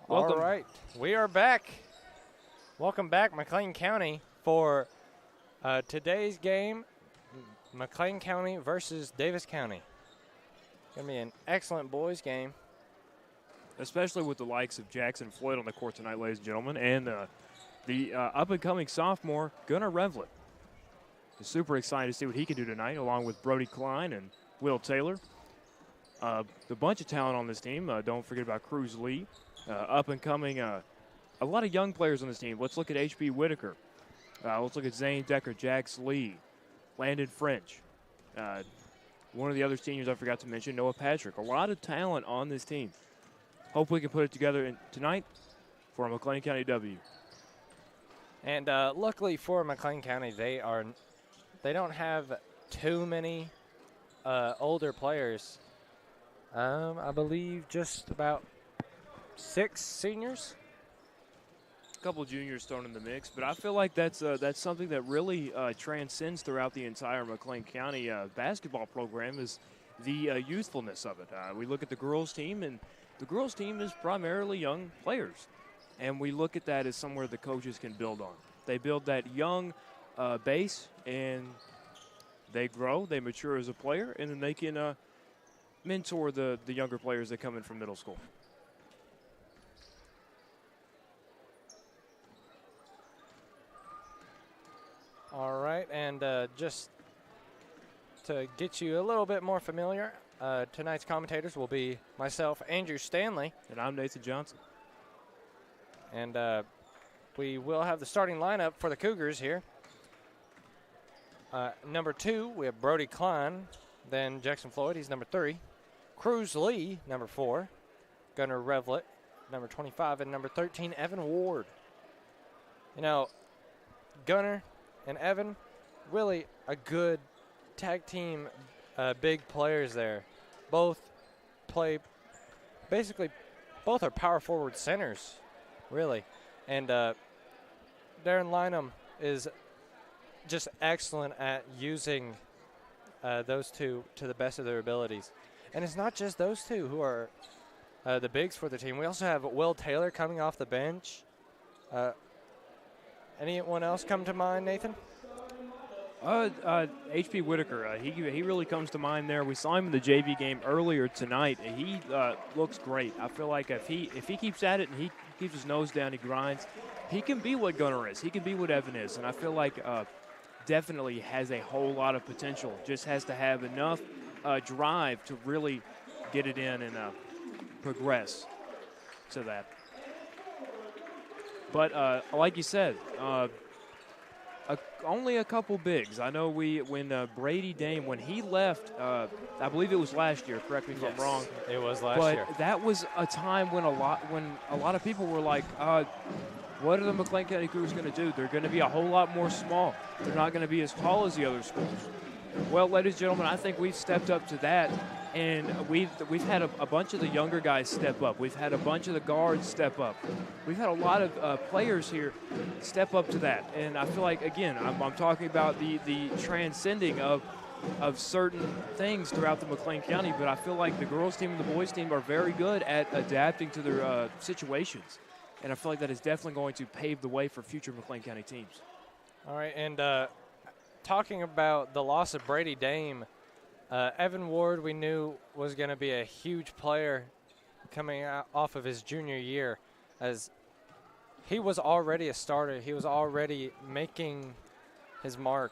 Welcome. All right, we are back. Welcome back, McLean County, for today's game, McLean County versus Davis County. Going to be an excellent boys game. Especially with the likes of Jackson Floyd on the court tonight, ladies and gentlemen, and the up-and-coming sophomore, Gunnar Revlett. Super excited to see what he can do tonight, along with Brody Klein and Will Taylor. The bunch of talent on this team. Don't forget about Cruz Lee. Up-and-coming, a lot of young players on this team. Let's look at H.B. Whitaker. Let's look at Zane Decker, Jax Lee, Landon French. One of the other seniors I forgot to mention, Noah Patrick. A lot of talent on this team. Hope we can put it together tonight for a McLean County W. And luckily for McLean County, they don't have too many older players. I believe just about 6 seniors. A couple of juniors thrown in the mix, but I feel like that's something that really transcends throughout the entire McLean County basketball program is the youthfulness of it. We look at the girls team, and the girls team is primarily young players, and we look at that as somewhere the coaches can build on. They build that young base, and they grow, they mature as a player, and then they can mentor the younger players that come in from middle school. All right, and just to get you a little bit more familiar, tonight's commentators will be myself, Andrew Stanley. And I'm Nathan Johnson. And we will have the starting lineup for the Cougars here. Number 2, we have Brody Klein. Then Jackson Floyd, he's number 3. Cruz Lee, number 4. Gunnar Revlett, number 25. And number 13, Evan Ward. You know, Gunnar and Evan, really a good tag team, big players there. Both play, basically, both are power forward centers, really. And Darren Lynham is just excellent at using those two to the best of their abilities. And it's not just those two who are the bigs for the team. We also have Will Taylor coming off the bench. Anyone else come to mind, Nathan? H.P. Whitaker, he really comes to mind there. We saw him in the JV game earlier tonight. He looks great. I feel like if he keeps at it and he keeps his nose down, he grinds, he can be what Gunnar is. He can be what Evan is. And I feel like definitely has a whole lot of potential. Just has to have enough drive to really get it in and progress to that. But like you said, only a couple bigs. I know when Brady Dame, when he left, I believe it was last year. Correct me if I'm wrong. It was last year. But that was a time when a lot of people were like, what are the McLean County Cougars going to do? They're going to be a whole lot more small. They're not going to be as tall as the other schools. Well, ladies and gentlemen, I think we've stepped up to that, and we've had a bunch of the younger guys step up. We've had a bunch of the guards step up. We've had a lot of players here step up to that. And I feel like, again, I'm talking about the transcending of certain things throughout the McLean County, but I feel like the girls team and the boys team are very good at adapting to their situations. And I feel like that is definitely going to pave the way for future McLean County teams. All right, and talking about the loss of Brady Dame, Evan Ward we knew was going to be a huge player coming out off of his junior year, as he was already a starter. He was already making his mark,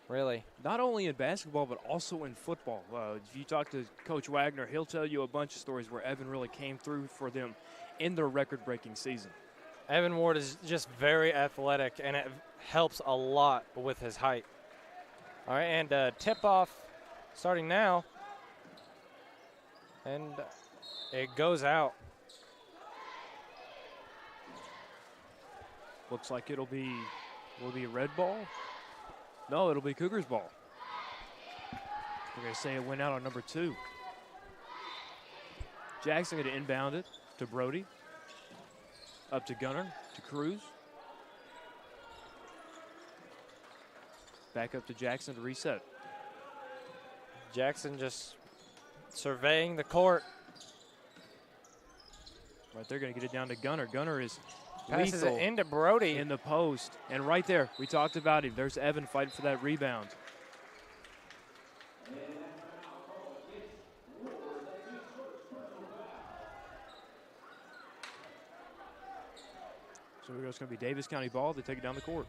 really. Not only in basketball, but also in football. If you talk to Coach Wagner, he'll tell you a bunch of stories where Evan really came through for them in their record-breaking season. Evan Ward is just very athletic, and it helps a lot with his height. All right, and tip-off starting now. And it goes out. Looks like will it be a red ball? No, it'll be Cougars ball. We're going to say it went out on number 2. Jackson going to inbound it to Brody. Up to Gunnar, to Cruz. Back up to Jackson to reset. Jackson just surveying the court. Right there, going to get it down to Gunner. Gunner is Passes lethal it into Brody. in the post. And right there, we talked about him. There's Evan fighting for that rebound. So it's going to be Davis County ball. They take it down the court.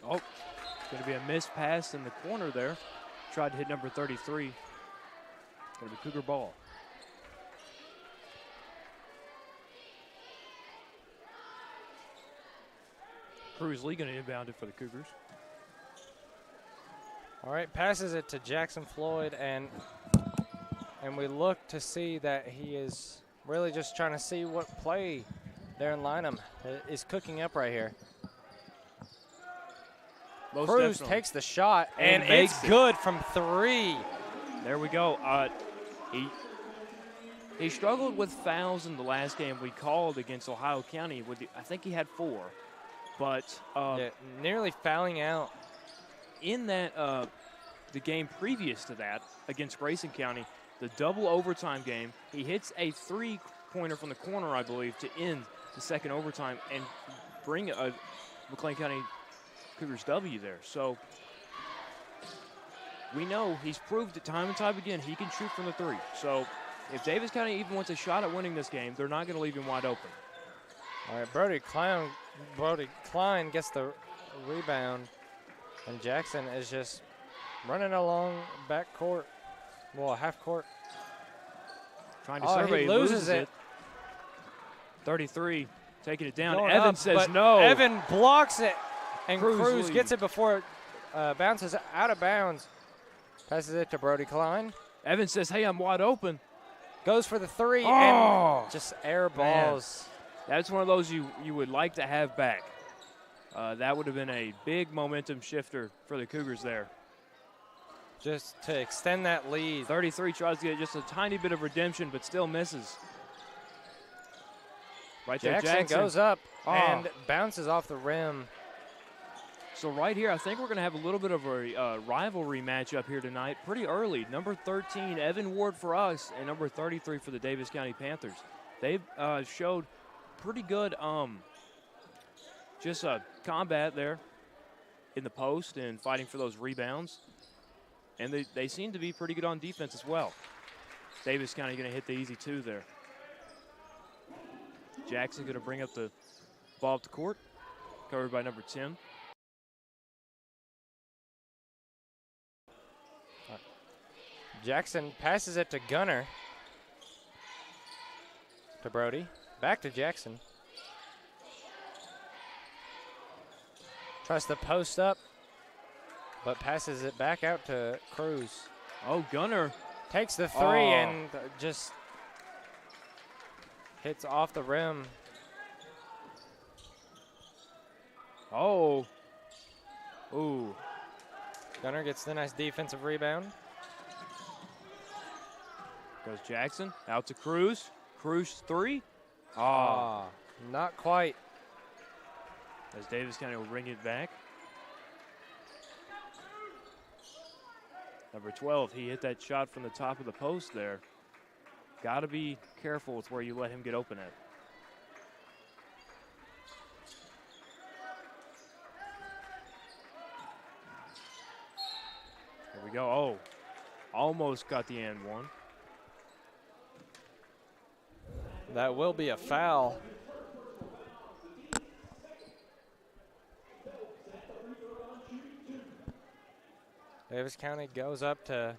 Oh, it's going to be a missed pass in the corner there. Tried to hit number 33. Going to be Cougar ball. Cruz Lee going to inbound it for the Cougars. All right, passes it to Jackson Floyd, and we look to see that he is really just trying to see what play Darren Lynham is cooking up right here. Most Cruz definitely. takes the shot, and makes it's it. good from 3. There we go. He struggled with fouls in the last game we called against Ohio County. I think he had 4. But Yeah, nearly fouling out. in that the game previous to that against Grayson County, the double overtime game, he hits a 3-pointer from the corner, I believe, to end the second overtime and bring a McLean County Cougars W there. So we know he's proved it time and time again he can shoot from the 3. So if Davis County even wants a shot at winning this game, they're not going to leave him wide open. All right, Brody Klein gets the rebound, and Jackson is just running along back court, well, half court. Trying to survey, he loses it. 33, taking it down. Going Evan up, says but no. Evan blocks it, and Cruz Cruz lead. gets it before it bounces out of bounds. Passes it to Brody Klein. Evan says, hey, I'm wide open. Goes for the 3 Oh, and just air balls. That's one of those you would like to have back. That would have been a big momentum shifter for the Cougars there. Just to extend that lead. 33 tries to get just a tiny bit of redemption, but still misses. Right there, Jackson goes up Oh. and bounces off the rim. So right here, I think we're going to have a little bit of a rivalry matchup here tonight. Pretty early. Number 13, Evan Ward for us, and number 33 for the Davis County Panthers. They've showed pretty good just combat there in the post and fighting for those rebounds. And they seem to be pretty good on defense as well. Davis County going to hit the easy 2 there. Jackson going to bring up the ball up the court, covered by number 10. Jackson passes it to Gunner. To Brody. Back to Jackson. Tries to post up, but passes it back out to Cruz. Oh, Gunner. Takes the 3 Oh. and just hits off the rim. Oh. Ooh. Gunner gets the nice defensive rebound. Goes Jackson. Out to Cruz. Cruz 3. Not quite. As Davis County will bring it back. Number 12, he hit that shot from the top of the post there. Got to be careful with where you let him get open at. Here we go. Oh, almost got the and one. That will be a foul. Davis County goes up to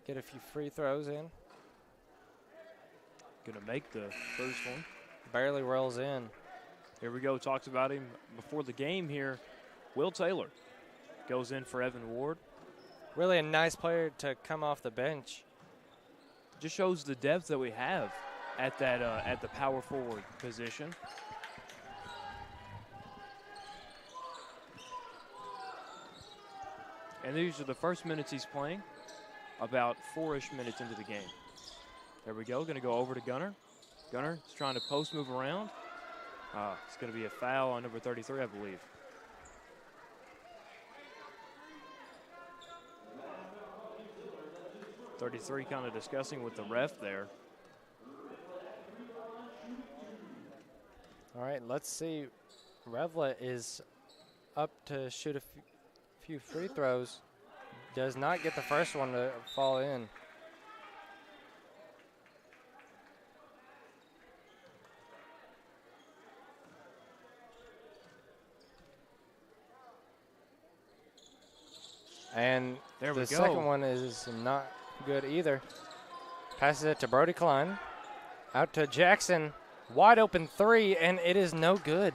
get a few free throws in. Gonna make the first one. Barely rolls in. Here we go. Talked about him before the game here. Will Taylor goes in for Evan Ward. Really a nice player to come off the bench. Just shows the depth that we have at that at the power forward position. And these are the first minutes he's playing, about 4-ish minutes into the game. There we go. Going to go over to Gunner. Gunner is trying to post move around. It's going to be a foul on number 33, I believe. 33 kind of discussing with the ref there. All right, let's see. Revlet is up to shoot a few free throws. Does not get the first one to fall in. And there we the go. second one is not good either. Passes it to Brody Klein. Out to Jackson. Wide open three, and it is no good.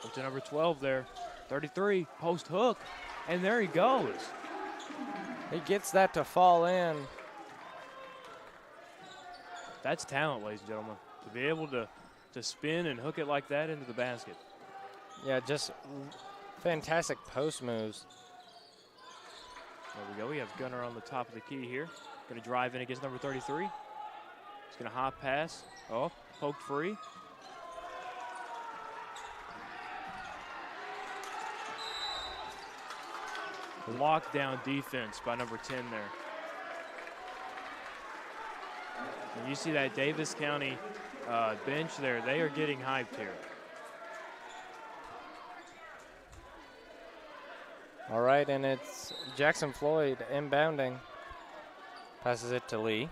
Up to number 12 there. 33, post hook, and there he goes. He gets that to fall in. That's talent, ladies and gentlemen, to be able to spin and hook it like that into the basket. Yeah, just fantastic post moves. There we go. We have Gunner on the top of the key here. Going to drive in against number 33. He's going to hop pass. Oh, poked free. Lockdown defense by number 10 there. And you see that Davis County bench there. They are getting hyped here. All right, and it's Jackson Floyd inbounding. Passes it to Lee.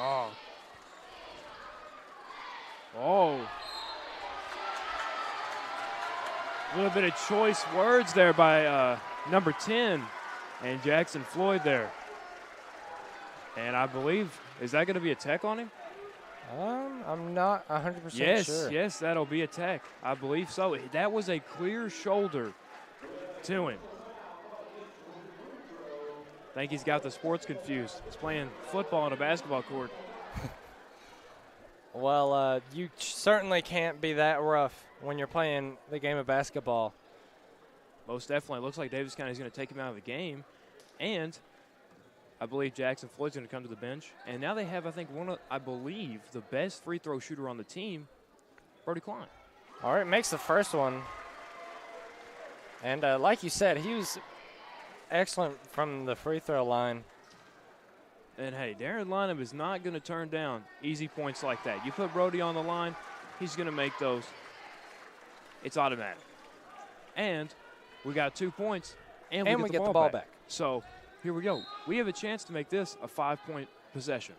Oh. Oh. A little bit of choice words there by number 10 and Jackson Floyd there. And I believe, is that going to be a tech on him? I'm not 100% sure. Yes, that'll be a tech. I believe so. That was a clear shoulder to him. I think he's got the sports confused. He's playing football on a basketball court. Well, you certainly can't be that rough when you're playing the game of basketball. Most definitely. It looks like Davis County is going to take him out of the game. And I believe Jackson Floyd's going to come to the bench. And now they have, I think, I believe, the best free throw shooter on the team, Brody Klein. All right, makes the first one. And like you said, he was excellent from the free throw line. And, hey, Darren Lynham is not going to turn down easy points like that. You put Brody on the line, he's going to make those. It's automatic. And we got 2 points, and we get the ball back. So here we go. We have a chance to make this a 5-point possession.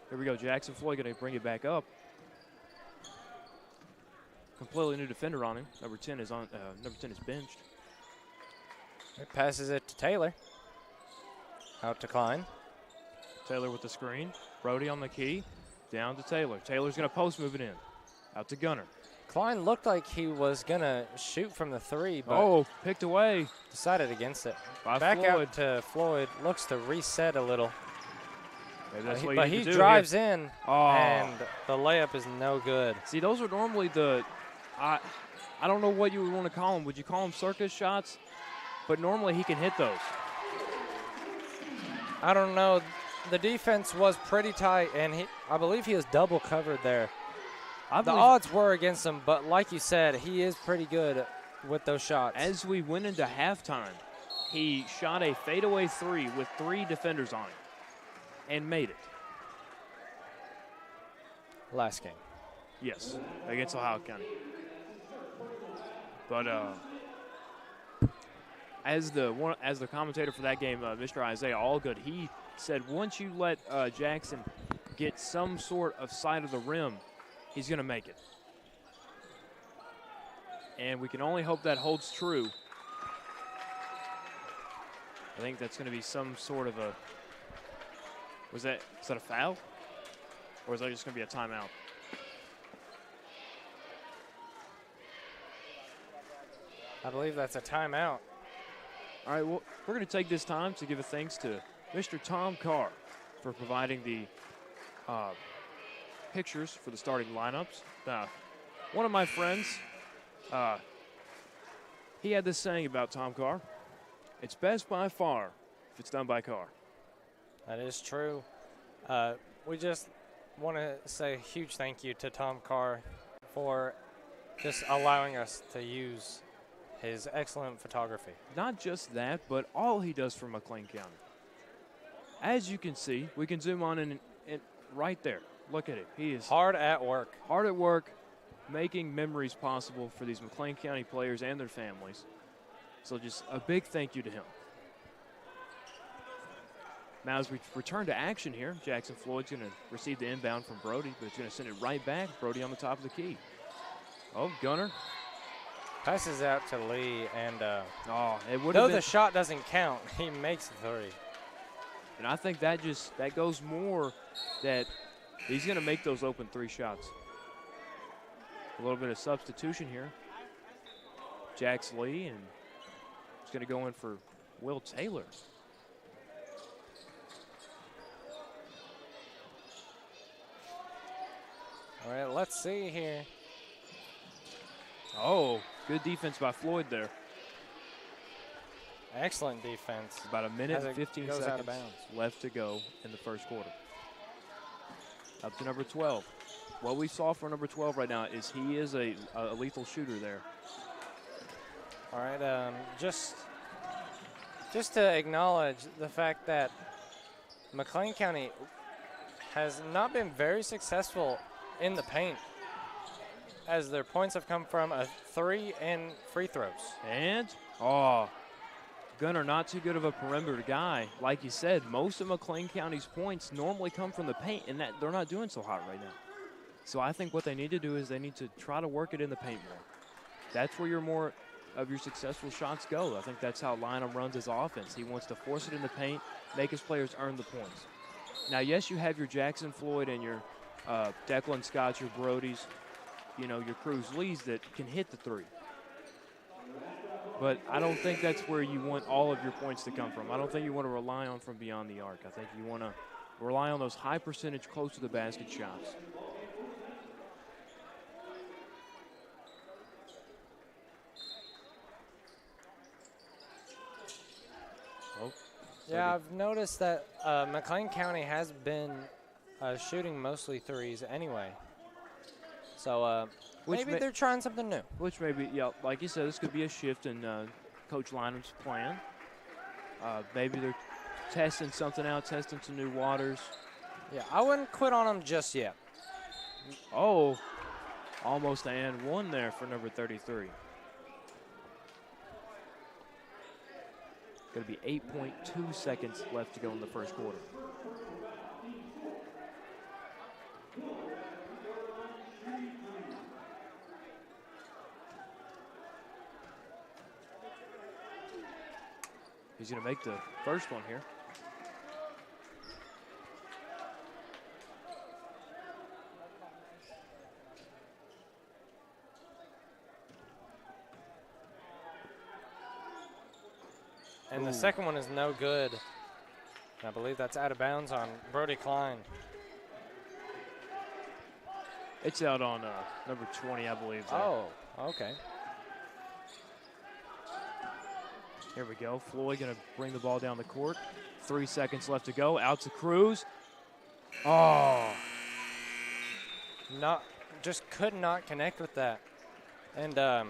Here we go. Jackson Floyd going to bring it back up. Completely new defender on him. Number 10 is benched. It passes it to Taylor. Out to Klein. Taylor with the screen. Brody on the key. Down to Taylor. Taylor's going to post move it in. Out to Gunner. Klein looked like he was going to shoot from the three, but picked away. Decided against it. By Back Floyd. out to Floyd. Looks to reset a little. But he drives in, and the layup is no good. See, those are normally I don't know what you would want to call them. Would you call them circus shots? But normally he can hit those. I don't know. The defense was pretty tight, and I believe he was double covered there. The odds were against him, but like you said, he is pretty good with those shots. As we went into halftime, he shot a fadeaway three with 3 defenders on it and made it. Last game. Yes, against Ohio County. But as the commentator for that game, Mr. Isaiah Allgood, he said once you let Jackson get some sort of side of the rim, he's going to make it. And we can only hope that holds true. I think that's going to be some sort of is that a foul? Or is that just going to be a timeout? I believe that's a timeout. All right, well, we're going to take this time to give a thanks to Mr. Tom Carr for providing the pictures for the starting lineups. One of my friends, he had this saying about Tom Carr. It's best by far if it's done by Carr. That is true. We just want to say a huge thank you to Tom Carr for just allowing us to use his excellent photography. Not just that, but all he does for McLean County. As you can see, we can zoom on in right there. Look at it. He is hard at work. Hard at work, making memories possible for these McLean County players and their families. So just a big thank you to him. Now as we return to action here, Jackson Floyd's going to receive the inbound from Brody, but he's going to send it right back. Brody on the top of the key. Oh, Gunner. Passes out to Lee, and it would though the shot doesn't count, he makes the three. And I think that goes more that he's going to make those open three shots. A little bit of substitution here. Jax Lee, and he's going to go in for Will Taylor. All right, let's see here. Oh, good defense by Floyd there. Excellent defense. About a minute and 15 seconds seconds left to go in the first quarter. Up to number 12. What we saw for number 12 right now is he is a lethal shooter there. All right, just to acknowledge the fact that McLean County has not been very successful in the paint, as their points have come from a three and free throws. And, Gunner, not too good of a perimeter guy. Like you said, most of McLean County's points normally come from the paint, and that they're not doing so hot right now. So I think what they need to do is they need to try to work it in the paint more. That's where more of your successful shots go. I think that's how Lynham runs his offense. He wants to force it in the paint, make his players earn the points. Now, yes, you have your Jackson Floyd and your Declan Scott, your Brodies, your Cruz Lees that can hit the three. But I don't think that's where you want all of your points to come from. I don't think you want to rely on from beyond the arc. I think you want to rely on those high percentage close to the basket shots. Yeah, I've noticed that McLean County has been shooting mostly threes anyway. So maybe they're trying something new. Which maybe, like you said, this could be a shift in Coach Lynham's plan. Maybe they're testing something out, testing some new waters. Yeah, I wouldn't quit on them just yet. Oh, almost a and one there for number 33. Going to be 8.2 seconds left to go in the first quarter. He's going to make the first one here. And the second one is no good. I believe that's out of bounds on Brody Klein. It's out on number 20, I believe. Oh, okay. Here we go. Floyd going to bring the ball down the court. 3 seconds left to go. Out to Cruz. Oh. Just could not connect with that. And, I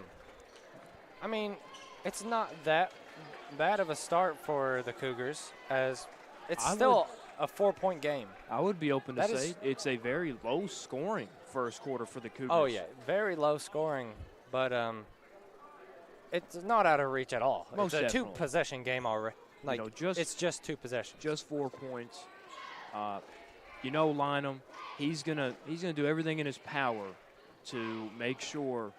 mean, it's not that bad of a start for the Cougars, as it's still a 4-point game. I would be open to say it's a very low-scoring first quarter for the Cougars. Oh, yeah, very low scoring, but it's not out of reach at all. Most it's a definitely. two-possession game already. It's just 2 possessions. Just 4 points. Lynham, he's gonna do everything in his power to make sure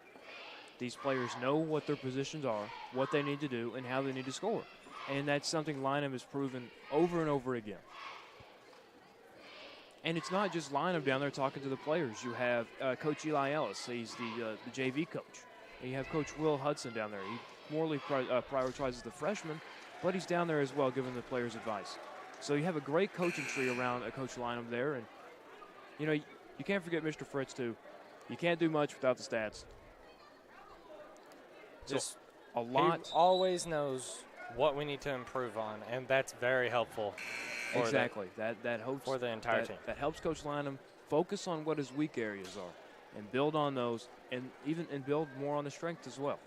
these players know what their positions are, what they need to do, and how they need to score. And that's something Lynham has proven over and over again. And it's not just Lynham down there talking to the players. You have Coach Eli Ellis. He's the JV coach. And you have Coach Will Hudson down there. He more prioritizes the freshmen, but he's down there as well giving the players advice. So you have a great coaching tree around Coach Lynham there. And, you can't forget Mr. Fritz, too. You can't do much without the stats. Just a lot. He always knows what we need to improve on, and that's very helpful. Exactly. That helps for the entire team. That helps Coach Lanham focus on what his weak areas are and build on those, and build more on the strength as well.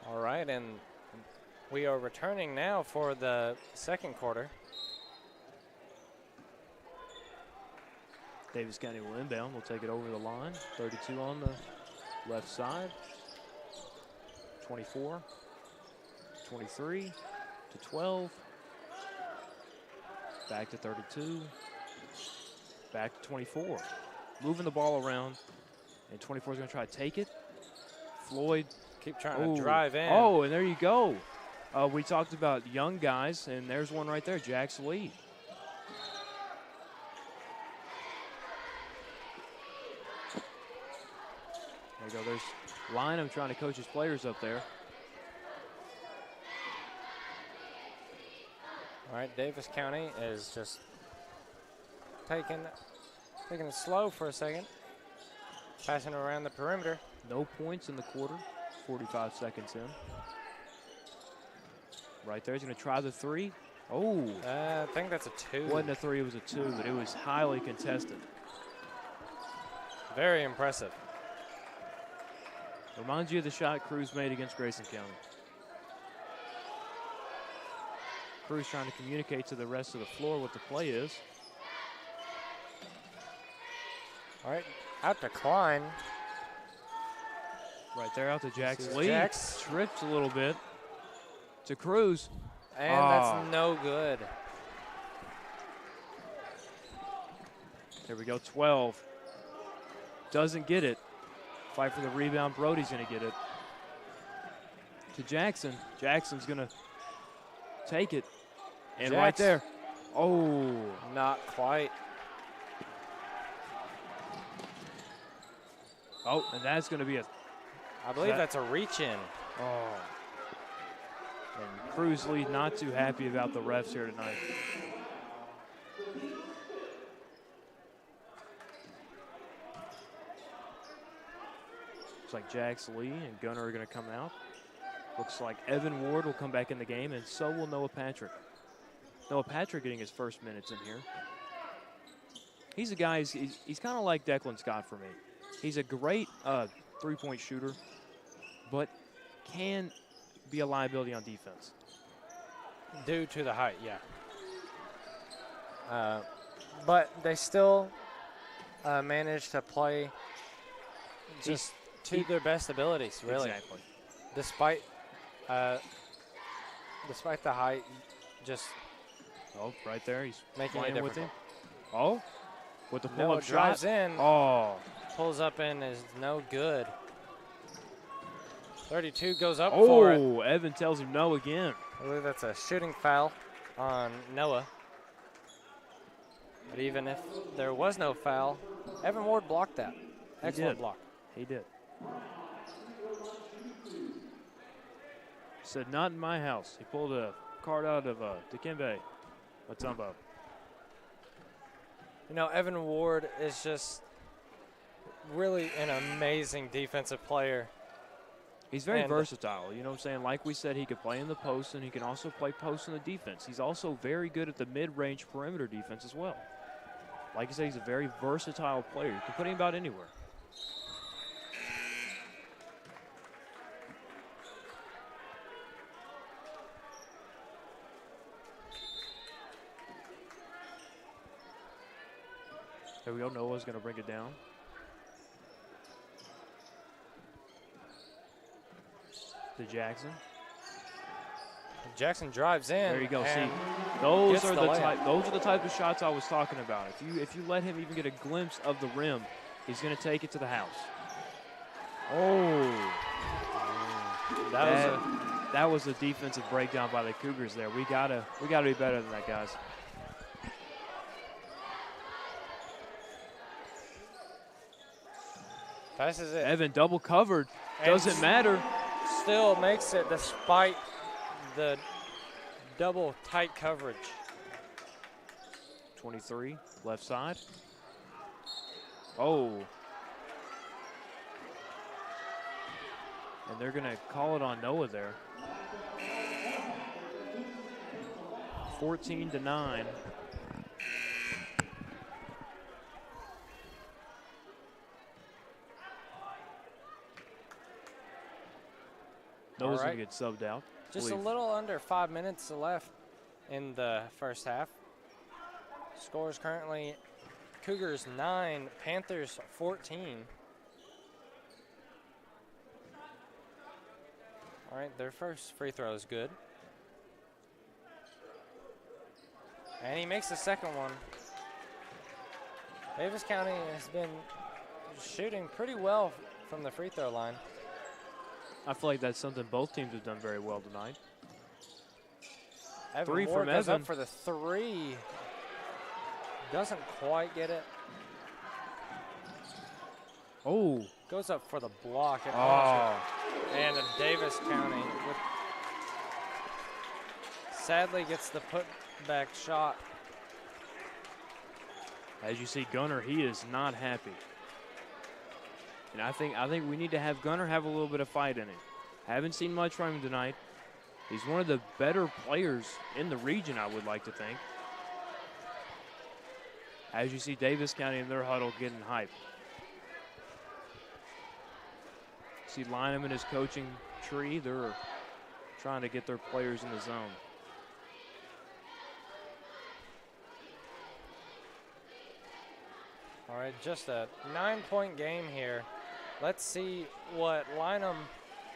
All right, and we are returning now for the second quarter. Davis County will inbound. We'll take it over the line. 32 on the left side. 24, 23 to 12. Back to 32. Back to 24. Moving the ball around, and 24 is going to try to take it. Floyd. Keep trying to drive in. Oh, and there you go. We talked about young guys, and there's one right there, Jax Lee. There you go. There's Lynham trying to coach his players up there. All right, Davis County is just taking it slow for a second. Passing around the perimeter. No points in the quarter. 45 seconds in. Right there, he's going to try the three. Oh. I think that's a 2. It wasn't a 3, it was a 2, but it was highly contested. Very impressive. Reminds you of the shot Cruz made against Grayson County. Cruz trying to communicate to the rest of the floor what the play is. All right, out to Klein. Right there, out to Jax Lee. Jax tripped a little bit to Cruz. And that's no good. There we go, 12. Doesn't get it. Fight for the rebound. Brody's going to get it. To Jackson. Jackson's going to take it. And right there. Oh. Not quite. Oh, and that's going to be I believe that's a reach-in. Oh. And Cruz Lee not too happy about the refs here tonight. Looks like Jax Lee and Gunner are going to come out. Looks like Evan Ward will come back in the game, and so will Noah Patrick. Noah Patrick getting his first minutes in here. He's a guy, he's kind of like Declan Scott for me. He's a great three-point shooter, but can be a liability on defense. Due to the height, yeah. But they still manage to play just to their best abilities, really. Exactly. Despite the height, just right there, he's making it with him. difficult. Oh, with the pull-up shot. Drives in. Oh. Pulls up in is no good. 32 goes up for it. Oh, Evan tells him no again. I believe that's a shooting foul on Noah. But even if there was no foul, Evan Ward blocked that. Excellent block. He did. Said, not in my house. He pulled a card out of Dikembe Mutombo. You know, Evan Ward is just really an amazing defensive player. He's very versatile, you know what I'm saying? Like we said, he could play in the post, and he can also play post in the defense. He's also very good at the mid-range perimeter defense as well. Like I said, he's a very versatile player. You can put him about anywhere. There we go. Noah's going to bring it down. To Jackson. Jackson drives in. There you go. See, those are the type of shots I was talking about. If you let him even get a glimpse of the rim, he's going to take it to the house. Oh, that was a defensive breakdown by the Cougars there. We gotta be better than that, guys. Passes it. Evan double covered. Doesn't matter. Still makes it despite the double tight coverage. 23, left side. Oh. And they're going to call it on Noah there. 14-9. Noah's going to get subbed out. Just a little under 5 minutes left in the first half. Scores currently Cougars 9, Panthers 14. All right, their first free throw is good. And he makes the second one. Davis County has been shooting pretty well from the free throw line. I feel like that's something both teams have done very well tonight. Evan Three Ward from goes Evan. up for the three. Doesn't quite get it. Oh. Goes up for the block. Oh. And Davis County sadly gets the putback shot. As you see, Gunner, he is not happy. And I think we need to have Gunner have a little bit of fight in him. Haven't seen much from him tonight. He's one of the better players in the region, I would like to think. As you see Davis County in their huddle getting hype. See Lynham in his coaching tree. They're trying to get their players in the zone. All right, just a 9-point game here. Let's see what Lynham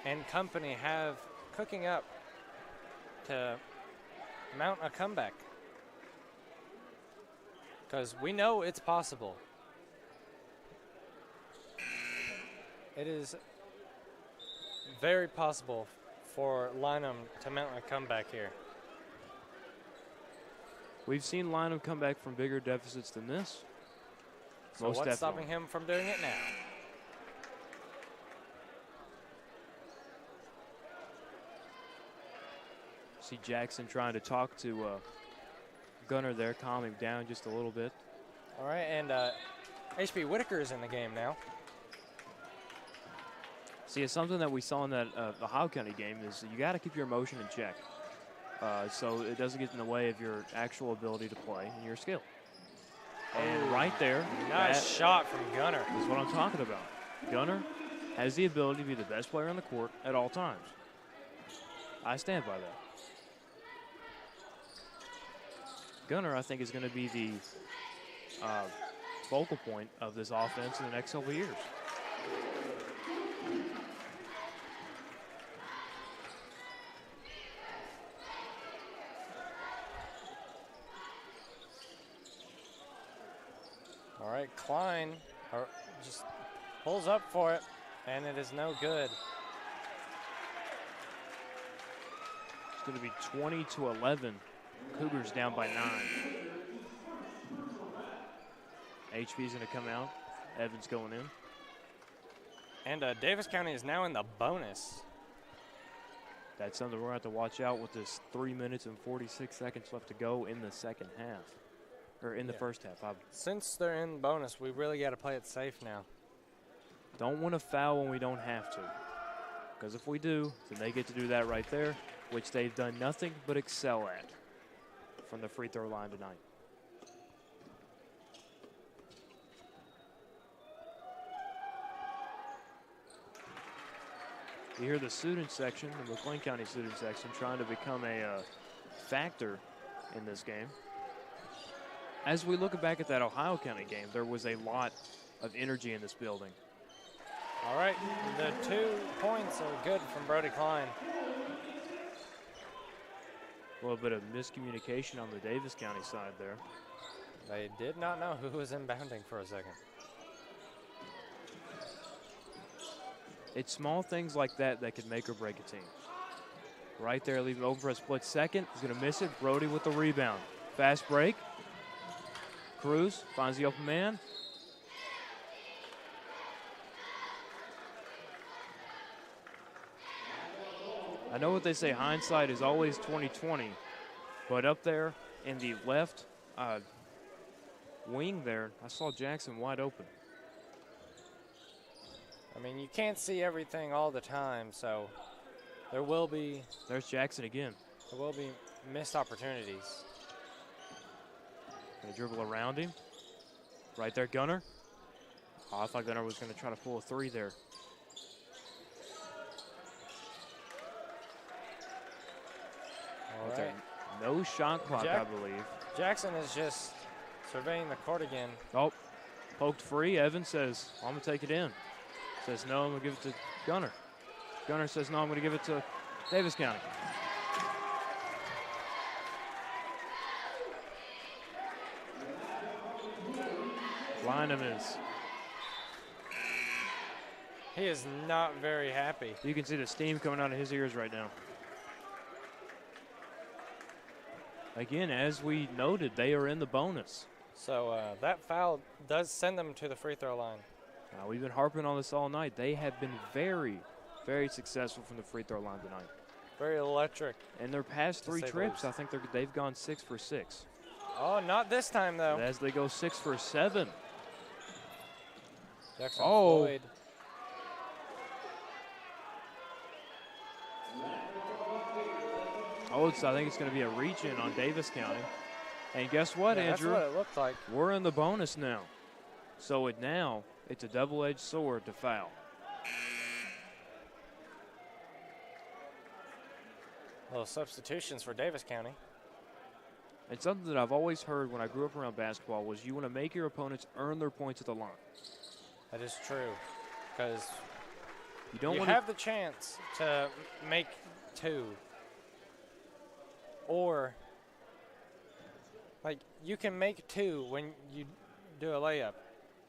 and company have cooking up to mount a comeback. Because we know it's possible. It is very possible for Lynham to mount a comeback here. We've seen Lynham come back from bigger deficits than this. So Most what's definitely. stopping him from doing it now? See Jackson trying to talk to Gunner there, calm him down just a little bit. All right, and H.B. Whitaker is in the game now. See, it's something that we saw in that the Ohio County game is you got to keep your emotion in check, so it doesn't get in the way of your actual ability to play and your skill. And right there, Nice shot from Gunner. is what I'm talking about. Gunner has the ability to be the best player on the court at all times. I stand by that. Gunner, I think, is going to be the focal point of this offense in the next couple of years. All right, Klein just pulls up for it, and it is no good. It's going to be 20-11. Cougars down by 9. HB's going to come out. Evans going in. And Davis County is now in the bonus. That's something we're going to have to watch out with this 3 minutes and 46 seconds left to go in the second half. Or in the first half. Since they're in bonus, we really got to play it safe now. Don't want to foul when we don't have to. Because if we do, then they get to do that right there, which they've done nothing but excel at from the free throw line tonight. You hear the student section, the McLean County student section, trying to become a factor in this game. As we look back at that Ohio County game, there was a lot of energy in this building. All right, the 2 points are good from Brody Klein. A little bit of miscommunication on the Davis County side there. They did not know who was inbounding for a second. It's small things like that that could make or break a team. Right there, leaving open for a split second. He's going to miss it. Brody with the rebound. Fast break. Cruz finds the open man. I know what they say, hindsight is always 20/20, But up there in the left wing there, I saw Jackson wide open. I mean, you can't see everything all the time, so there will be. There's Jackson again. There will be missed opportunities. Gonna dribble around him. Right there, Gunner. Oh, I thought Gunner was going to try to pull a three there. All right. No shot clock, I believe. Jackson is just surveying the court again. Oh, poked free. Evans says, I'm going to take it in. Says, no, I'm going to give it to Gunner. Gunner says, no, I'm going to give it to Davis County. Lynham is. He is not very happy. You can see the steam coming out of his ears right now. Again, as we noted, they are in the bonus. So that foul does send them to the free throw line. We've been harping on this all night. They have been very, very successful from the free throw line tonight. Very electric. In their past three trips, I think they've gone 6 for 6. Oh, not this time, though. As they go 6 for 7. Jackson Floyd. Oh, I think it's going to be a reach-in on Davis County. And guess what, Andrew? That's what it looked like. We're in the bonus now. So it's a double-edged sword to foul. Little substitutions for Davis County. It's something that I've always heard when I grew up around basketball was you want to make your opponents earn their points at the line. That is true, because you have the chance to make 2. Or, like, you can make 2 when you do a layup,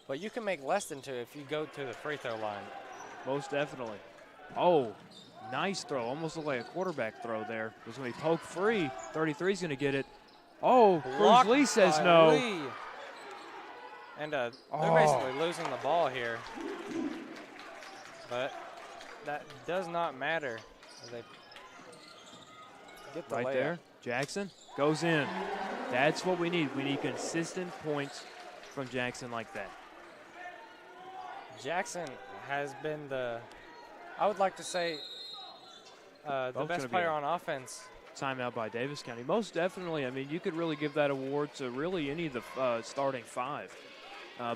but you can make less than 2 if you go to the free throw line. Most definitely. Oh, nice throw. Almost looked like a quarterback throw there. It was going to be poke free. 33 is going to get it. Oh, Cruz Lee says no. Lee. And they're basically losing the ball here. But that does not matter. They get the right layup. There. Jackson goes in. That's what we need. We need consistent points from Jackson like that. Jackson has been I would like to say, the best player on offense. Timeout by Davis County. Most definitely. I mean, you could really give that award to really any of the starting 5.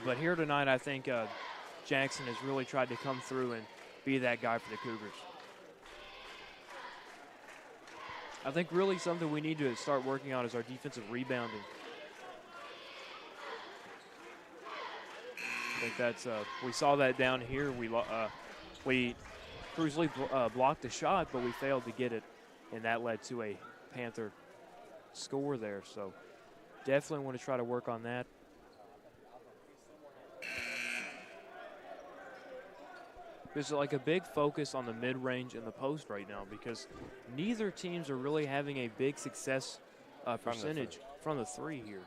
But here tonight, I think Jackson has really tried to come through and be that guy for the Cougars. I think really something we need to start working on is our defensive rebounding. I think that's we saw that down here. Cruz Lee blocked the shot, but we failed to get it, and that led to a Panther score there. So definitely want to try to work on that. There's like a big focus on the mid-range and the post right now because neither teams are really having a big success percentage from the 3 here.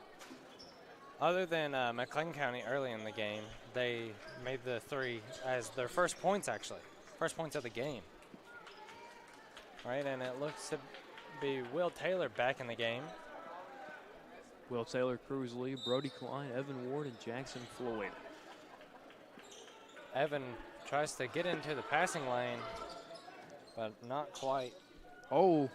Other than McLean County early in the game, they made the 3 as their first points, actually. First points of the game. Right, and it looks to be Will Taylor back in the game. Will Taylor, Cruz Lee, Brody Klein, Evan Ward, and Jackson Floyd. Evan tries to get into the passing lane, but not quite. Oh.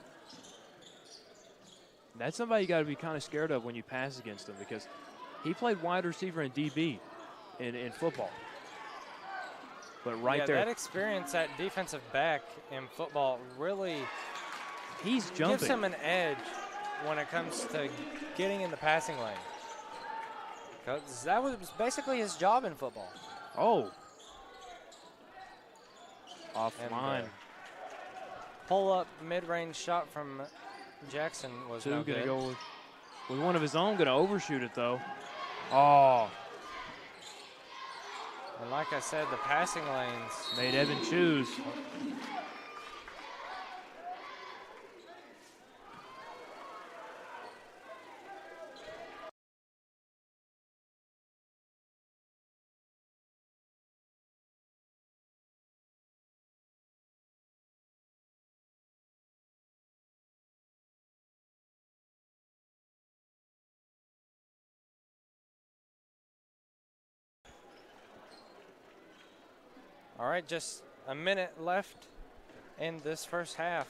That's somebody you got to be kind of scared of when you pass against him because he played wide receiver and DB in football. But right there. That experience at defensive back in football really gives him an edge when it comes to getting in the passing lane. Because that was basically his job in football. Oh. Offline. Pull-up mid-range shot from Jackson was no good. Going to go with one of his own, going to overshoot it, though. Oh. And like I said, the passing lanes made Evan choose. All right, just a minute left in this first half.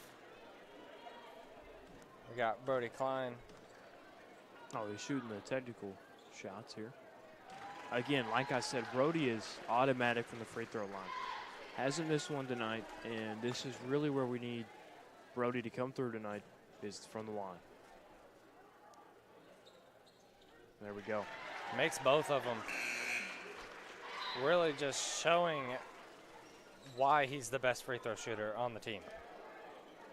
We got Brody Klein. Oh, he's shooting the technical shots here. Again, like I said, Brody is automatic from the free throw line. Hasn't missed one tonight, and this is really where we need Brody to come through tonight, is from the line. There we go. Makes both of them. Really just showing why he's the best free throw shooter on the team.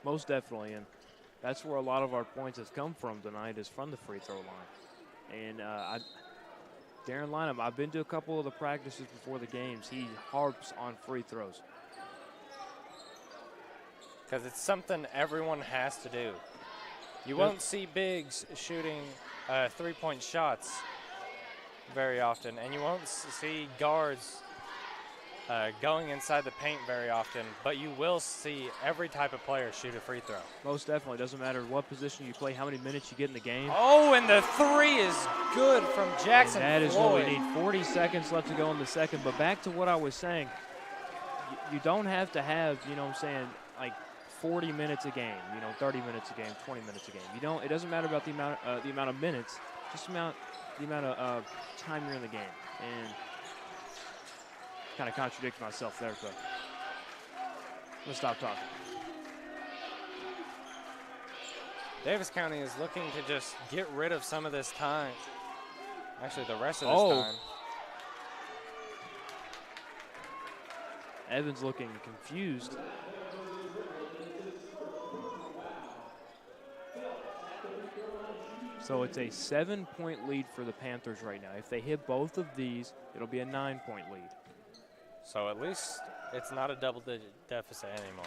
Most definitely, and that's where a lot of our points has come from tonight, is from the free throw line. And Darren Lynham, I've been to a couple of the practices before the games. He harps on free throws. Because it's something everyone has to do. You won't see bigs shooting three-point shots very often, and you won't see guards going inside the paint very often, but you will see every type of player shoot a free throw. Most definitely. Doesn't matter what position you play, how many minutes you get in the game. Oh, and the three is good from Jackson And that is Floyd. what we need. 40 seconds left to go in the second. But back to what I was saying, you don't have to have, you know what I'm saying, like 40 minutes a game, 30 minutes a game, 20 minutes a game. It doesn't matter about the amount of minutes, just the amount of time you're in the game. And kind of contradict myself there, but let's stop talking. Davis County is looking to just get rid of some of this time. Actually, the rest of this time. Evans looking confused. So it's a 7-point lead for the Panthers right now. If they hit both of these, it'll be a 9-point lead. So at least it's not a double-digit deficit anymore.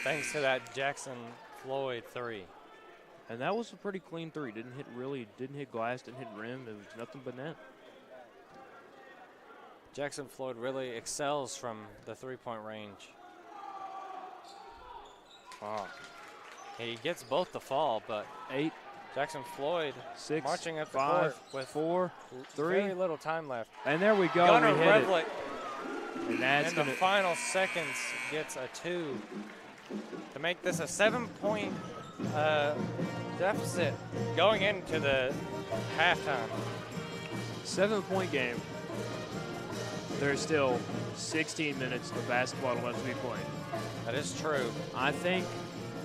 Thanks to that Jackson Floyd three. And that was a pretty clean three. Didn't hit glass, didn't hit rim. It was nothing but net. Jackson Floyd really excels from the three-point range. He gets both the fall, but 8, Jackson Floyd 6, marching up the 5, court with 4, 3. very little time left. And there we go. Gunnar we hit it. Revlick And that's in the final seconds gets a 2 to make this a 7-point deficit going into the halftime. 7-point game. There's still 16 minutes of basketball left to be played. That is true. I think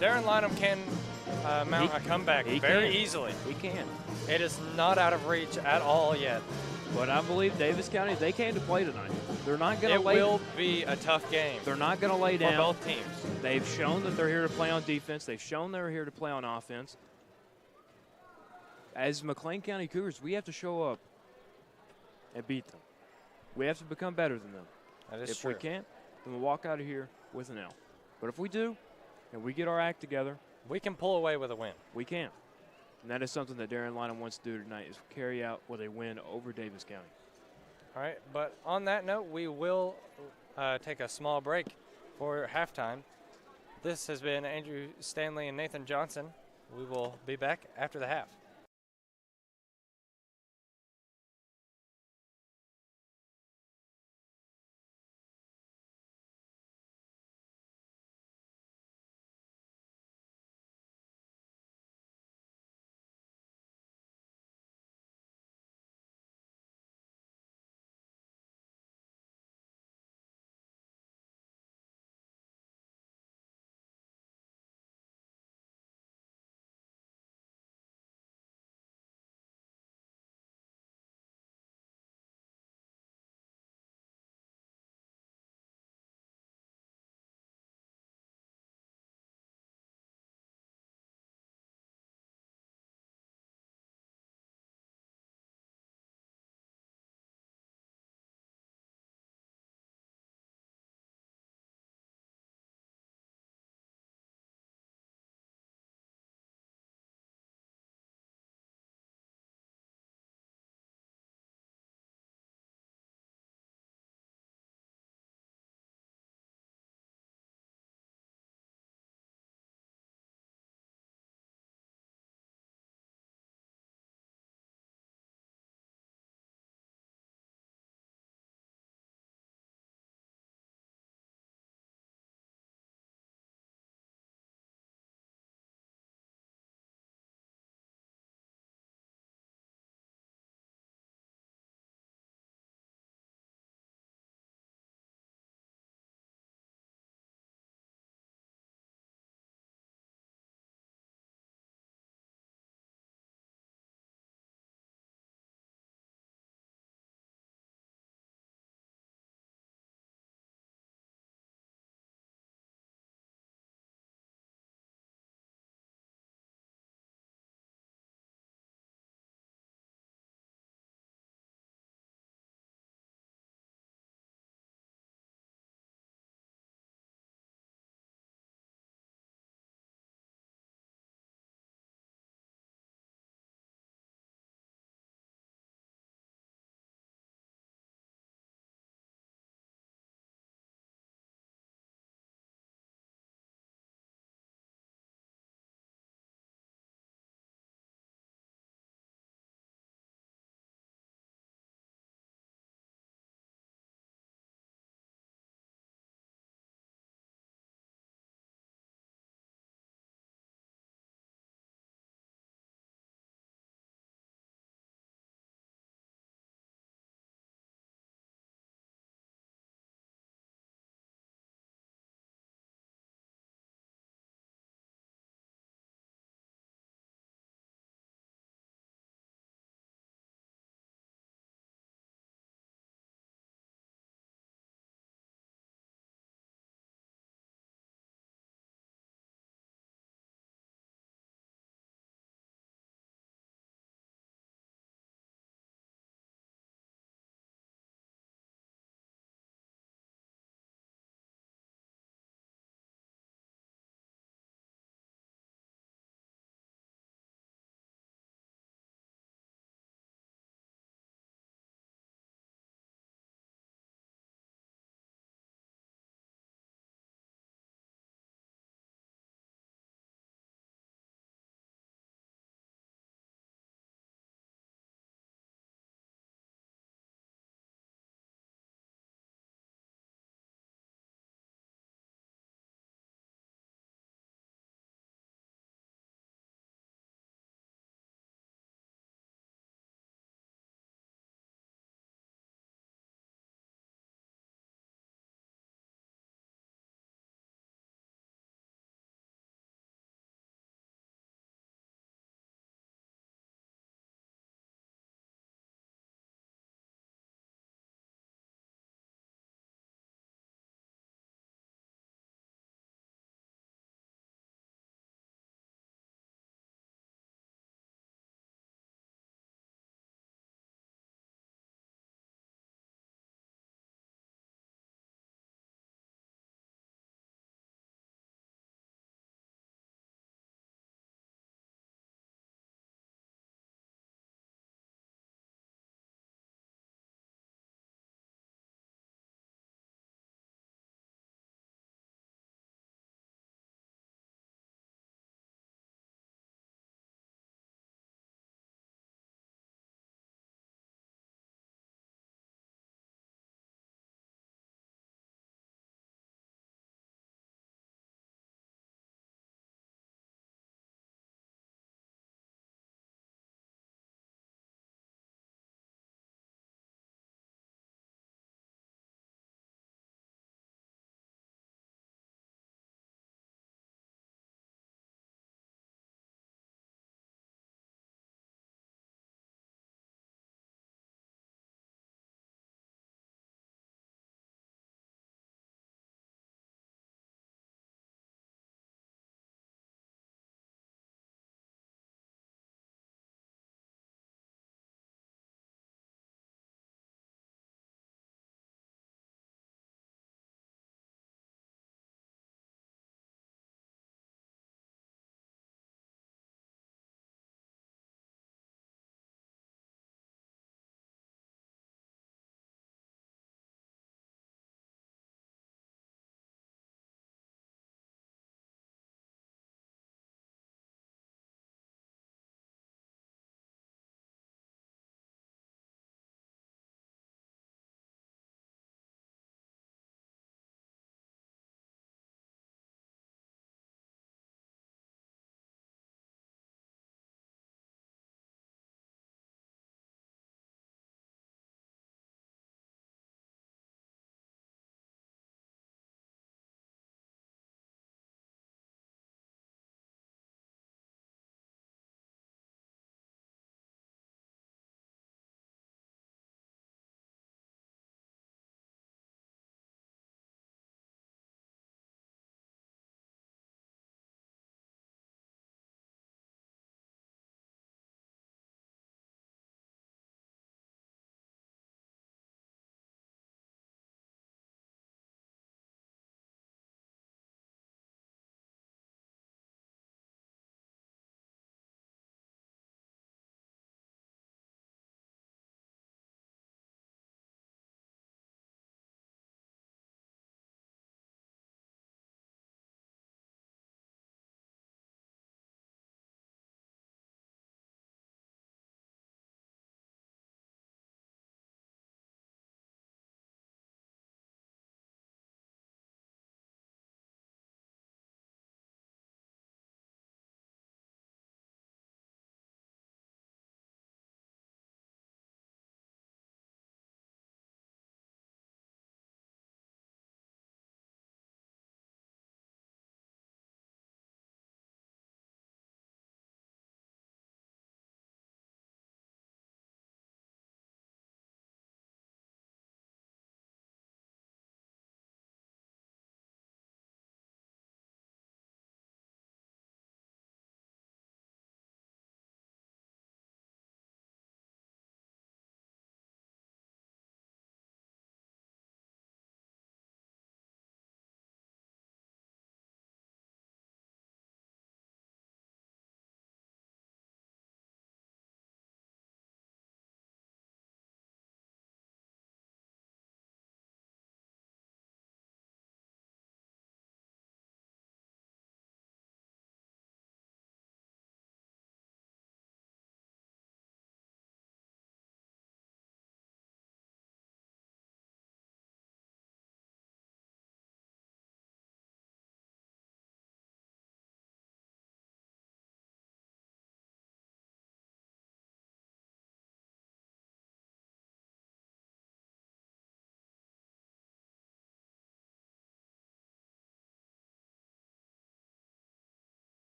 Darren Lynham can mount a comeback very easily. He can. It is not out of reach at all yet. But I believe Davis County, they came to play tonight. They're not going to lay. It will be a tough game. They're not going to lay down. For both teams. They've shown that they're here to play on defense. They've shown they're here to play on offense. As McLean County Cougars, we have to show up and beat them. We have to become better than them. That is if true. we can't, then we'll walk out of here with an L. But if we do, and we get our act together, we can pull away with a win. We can. And that is something that Darren Lynham wants to do tonight, is carry out with a win over Davis County. All right, but on that note, we will take a small break for halftime. This has been Andrew Stanley and Nathan Johnson. We will be back after the half.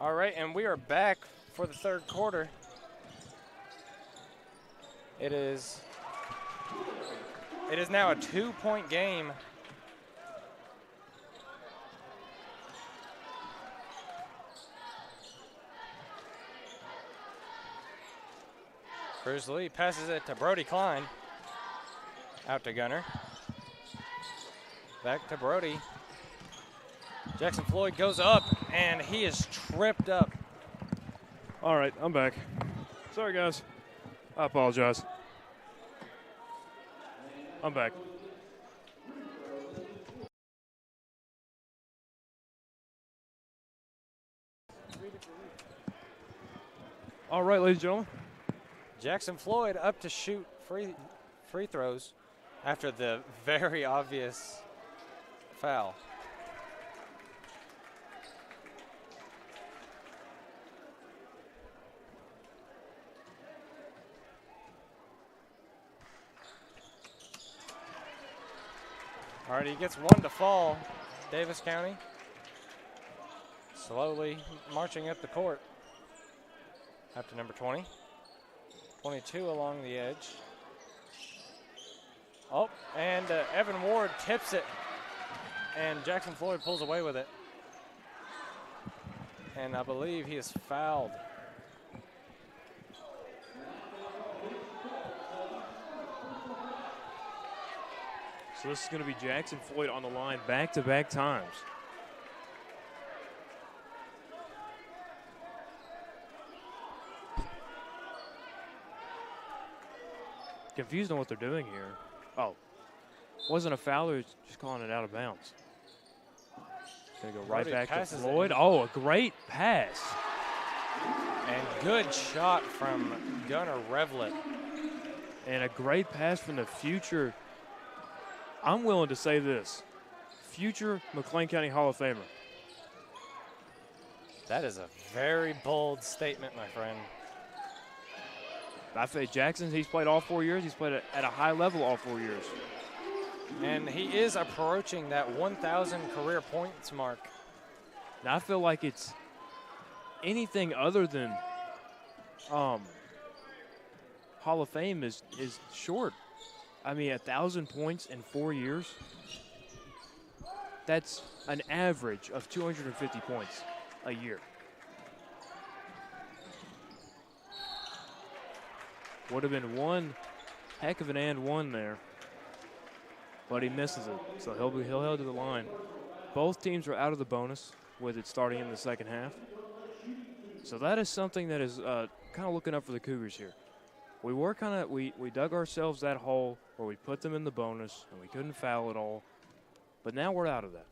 All right, and we are back for the third quarter. It is now a 2-point game. Cruz Lee passes it to Brody Klein. Out to Gunner. Back to Brody. Jackson Floyd goes up, and he is tripped up. All right, I'm back. Sorry, guys. I apologize. I'm back. All right, ladies and gentlemen. Jackson Floyd up to shoot free throws after the very obvious foul. All right, he gets one to fall. Davis County slowly marching up the court. Up to number 20. 22 along the edge. Oh, and Evan Ward tips it, and Jackson Floyd pulls away with it. And I believe he is fouled. So this is going to be Jackson Floyd on the line back-to-back times. Confused on what they're doing here. Oh, wasn't a foul, or just calling it out of bounds. Gonna go right back to Floyd. Oh, a great pass. And good shot from Gunnar Revlett. And a great pass from the future. I'm willing to say this. Future McLean County Hall of Famer. That is a very bold statement, my friend. I think Jackson, he's played all 4 years. He's played at a high level all 4 years. And he is approaching that 1,000 career points mark. Now, I feel like it's anything other than Hall of Fame is short. I mean, 1,000 points in 4 years, that's an average of 250 points a year. Would have been one heck of an and one there, but he misses it, so he'll head to the line. Both teams are out of the bonus with it starting in the second half. So that is something that is kind of looking up for the Cougars here. We were we dug ourselves that hole where we put them in the bonus and we couldn't foul at all, but now we're out of that.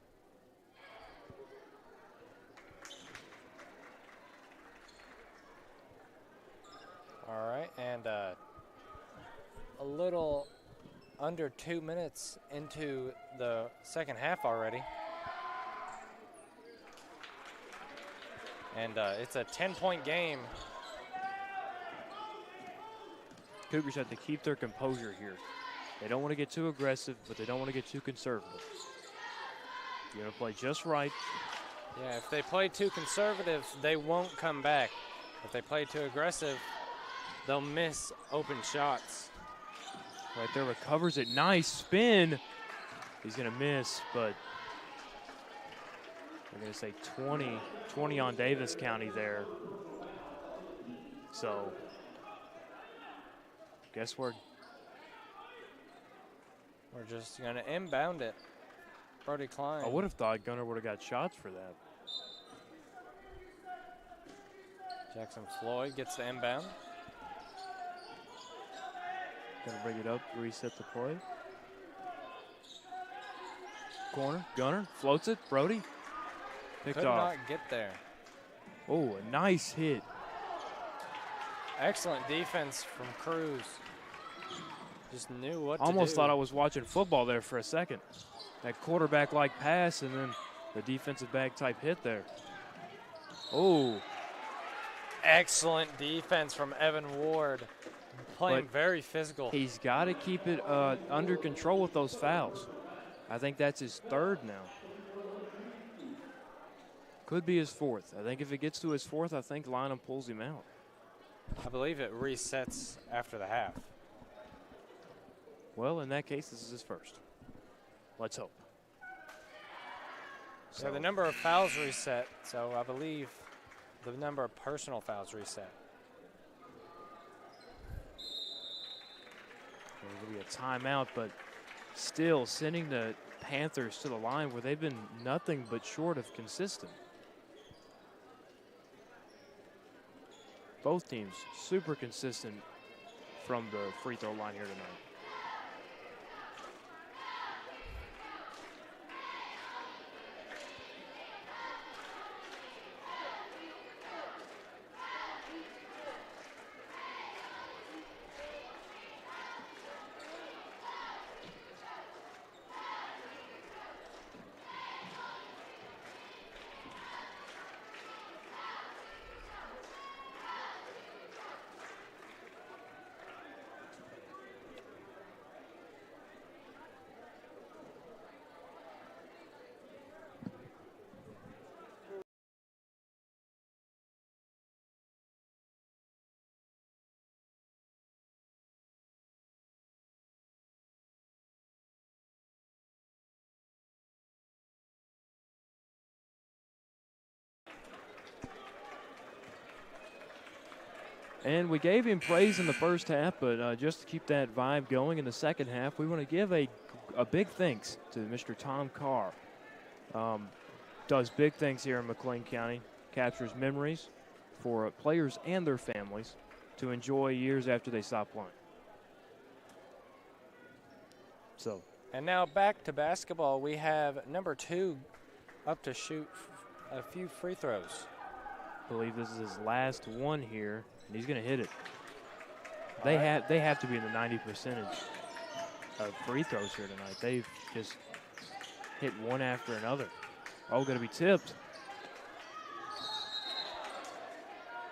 All right, and a little under 2 minutes into the second half already. And it's a 10-point game. Cougars have to keep their composure here. They don't want to get too aggressive, but they don't want to get too conservative. You're going to play just right. Yeah, if they play too conservative, they won't come back. If they play too aggressive, they'll miss open shots. Right there, recovers it. Nice spin. He's going to miss, but we're going to say 20 on Davis County there. So, guess we're just going to inbound it. Brody Klein. I would have thought Gunnar would have got shots for that. Jackson Floyd gets the inbound. Gonna bring it up, reset the play. Corner, Gunnar floats it. Brody picked Could off. not get there. Oh, a nice hit. Excellent defense from Cruz. Just knew what to do. Almost thought I was watching football there for a second. That quarterback-like pass and then the defensive back type hit there. Oh. Excellent defense from Evan Ward. Playing very physical. He's got to keep it under control with those fouls. I think that's his third now. Could be his fourth. I think if it gets to his fourth, I think Lynham pulls him out. I believe it resets after the half. Well, in that case, this is his first. Let's hope. So the number of fouls reset, so I believe the number of personal fouls reset. There'll be a timeout, but still sending the Panthers to the line where they've been nothing but short of consistent. Both teams super consistent from the free throw line here tonight. And we gave him praise in the first half, but just to keep that vibe going in the second half, we want to give a big thanks to Mr. Tom Carr. Does big things here in McLean County, captures memories for players and their families to enjoy years after they stop playing. So. And now back to basketball. We have number 2 up to shoot a few free throws. I believe this is his last one here, and he's going to hit it. They have to be in the 90% of free throws here tonight. They've just hit one after another. All going to be tipped.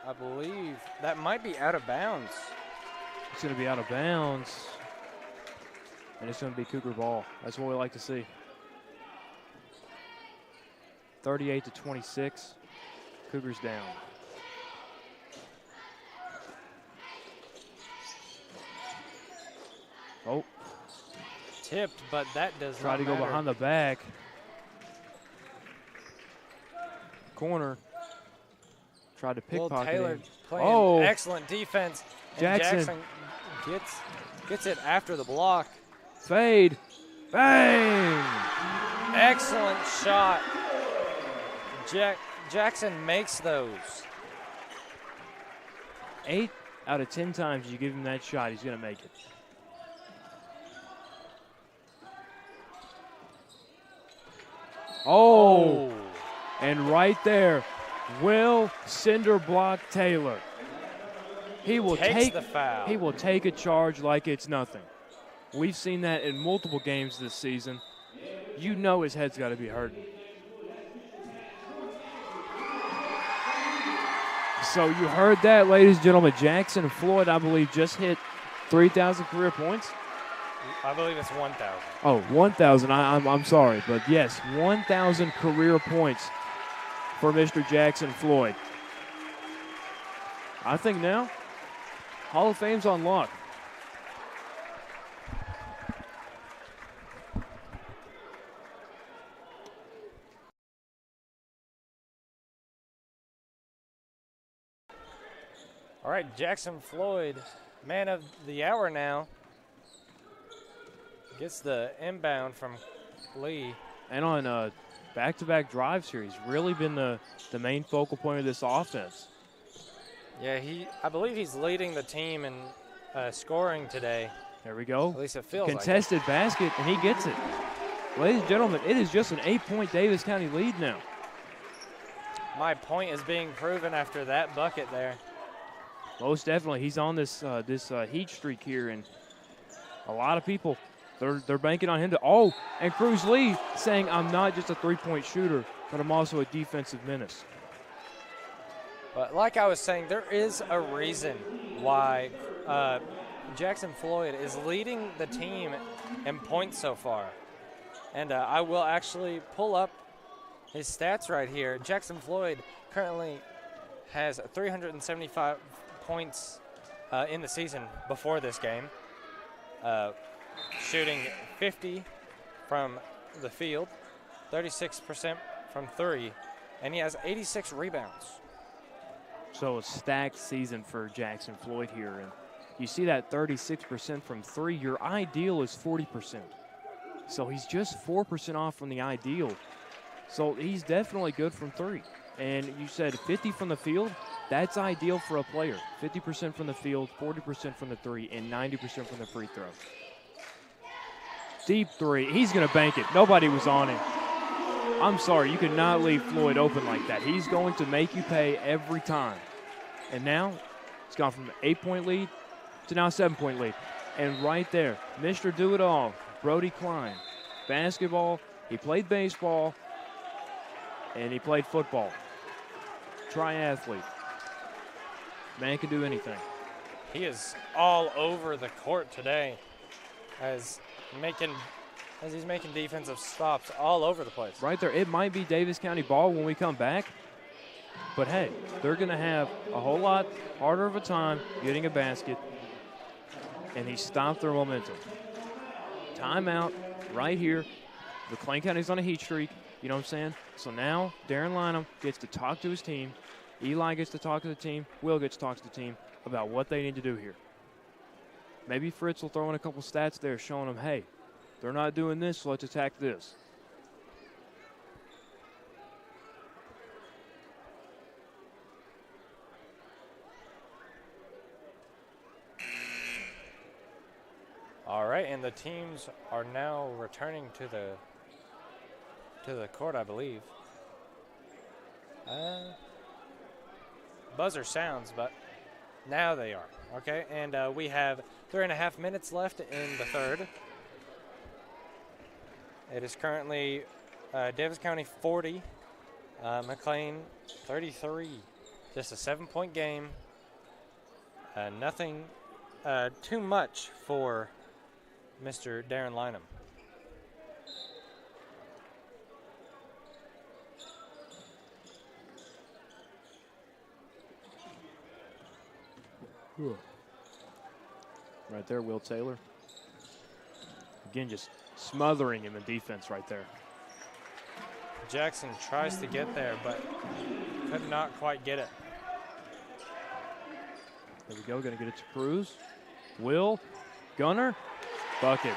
I believe that might be out of bounds. It's going to be out of bounds, and it's going to be Cougar ball. That's what we like to see. 38-26. Cougars down. Oh. Tipped, but that does Try not to go matter. behind the back. Corner. Tried to pickpocket Taylor him. playing excellent defense. And Jackson gets it after the block. Fade. Bang! Excellent shot. Jackson makes those. 8 out of 10 times you give him that shot, he's going to make it. Oh, and right there, will cinder block Taylor. He will take the foul. He will take a charge like it's nothing. We've seen that in multiple games this season. You know his head's got to be hurting. So you heard that, ladies and gentlemen. Jackson Floyd, I believe, just hit 3,000 career points. I believe it's 1,000. Oh, 1,000. I'm sorry, but yes, 1,000 career points for Mr. Jackson Floyd. I think now, Hall of Fame's on lock. All right, Jackson Floyd, man of the hour now. Gets the inbound from Lee. And on back-to-back drives here, he's really been the main focal point of this offense. Yeah, I believe he's leading the team in scoring today. There we go. At least it feels Contested like basket, and he gets it. Ladies and gentlemen, it is just an 8-point Davis County lead now. My point is being proven after that bucket there. Most definitely. He's on this heat streak here, and a lot of people, they're banking on him to – and Cruz Lee saying, I'm not just a three-point shooter, but I'm also a defensive menace. But like I was saying, there is a reason why Jackson Floyd is leading the team in points so far. And I will actually pull up his stats right here. Jackson Floyd currently has 375 points in the season before this game, shooting 50 from the field, 36% from 3, and he has 86 rebounds. So a stacked season for Jackson Floyd here. And you see that 36% from 3. Your ideal is 40%. So he's just 4% off from the ideal. So he's definitely good from 3. And you said 50 from the field. That's ideal for a player. 50% from the field, 40% from the 3, and 90% from the free throw. Deep 3. He's going to bank it. Nobody was on him. I'm sorry. You cannot leave Floyd open like that. He's going to make you pay every time. And now it's gone from an 8-point lead to now a 7-point lead. And right there, Mr. Do-It-All, Brody Klein. Basketball, he played baseball, and he played football. Triathlete. Man can do anything. He is all over the court today as he's making defensive stops all over the place. Right there. It might be Davis County ball when we come back. But, hey, they're going to have a whole lot harder of a time getting a basket, and he stopped their momentum. Timeout right here. McLean County's on a heat streak. You know what I'm saying? So now Darren Lynham gets to talk to his team. Eli gets to talk to the team. Will gets to talk to the team about what they need to do here. Maybe Fritz will throw in a couple stats there showing them, hey, they're not doing this, so let's attack this. All right, and the teams are now returning to the court, I believe. Buzzer sounds, but now they are. Okay, and we have 3.5 minutes left in the third. It is currently Davis County 40, McLean 33. Just a 7-point game. Nothing too much for Mr. Darren Lynham. Right there, Will Taylor. Again, just smothering him in defense right there. Jackson tries to get there, but could not quite get it. There we go, gonna get it to Cruz. Will, Gunner, bucket.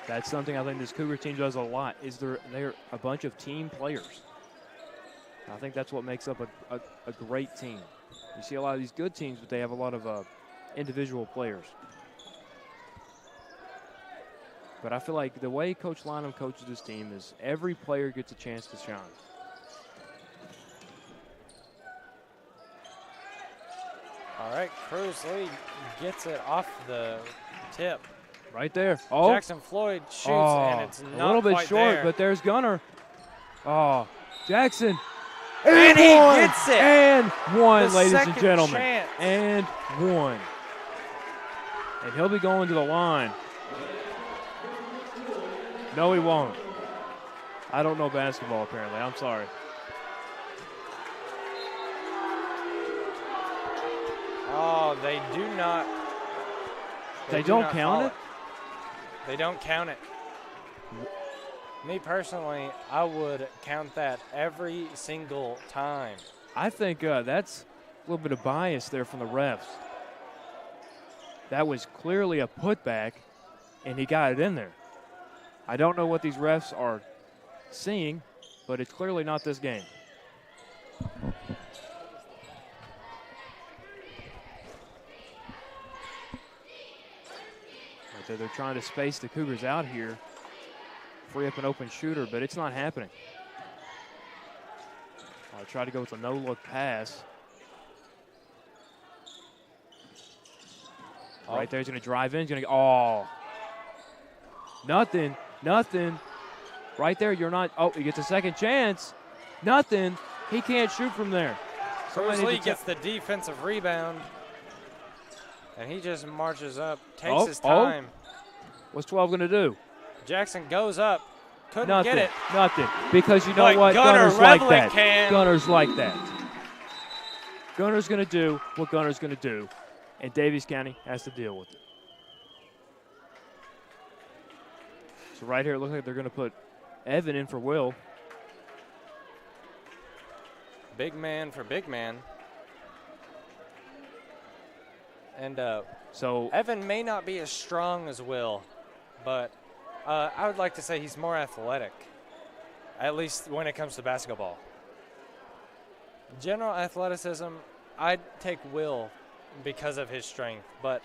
That's something I think this Cougar team does a lot, is they're a bunch of team players. I think that's what makes up a great team. You see a lot of these good teams, but they have a lot of individual players. But I feel like the way Coach Lynham coaches his team is every player gets a chance to shine. All right, Cruz Lee gets it off the tip. Right there. Oh. Jackson Floyd shoots, and it's not a little bit quite short, there. but there's Gunner. Oh, Jackson. And he gets it. And one, The ladies and second gentlemen. chance. And one. And he'll be going to the line. No, he won't. I don't know basketball, apparently. I'm sorry. Oh, they do not. They do don't not count call it? They don't count it. Me personally, I would count that every single time. I think that's a little bit of bias there from the refs. That was clearly a putback, and he got it in there. I don't know what these refs are seeing, but it's clearly not this game. Right there, they're trying to space the Cougars out here, free up an open shooter, but it's not happening. I'll try to go with a no-look pass. Oh. Right there, he's going to drive in. He's going to go, nothing. Right there, you're not. Oh, he gets a second chance. Nothing. He can't shoot from there. Cruz Lee gets the defensive rebound, and he just marches up, takes his time. What's 12 going to do? Jackson goes up, Couldn't get it. Nothing. Because you know But what? Gunner Gunner's like Revlin that. can. Gunner's like that. Gunner's going to do what Gunner's going to do, and Daviess County has to deal with it. So right here, it looks like they're going to put Evan in for Will. Big man for big man. And So Evan may not be as strong as Will, but I would like to say he's more athletic, at least when it comes to basketball. General athleticism, I'd take Will because of his strength, but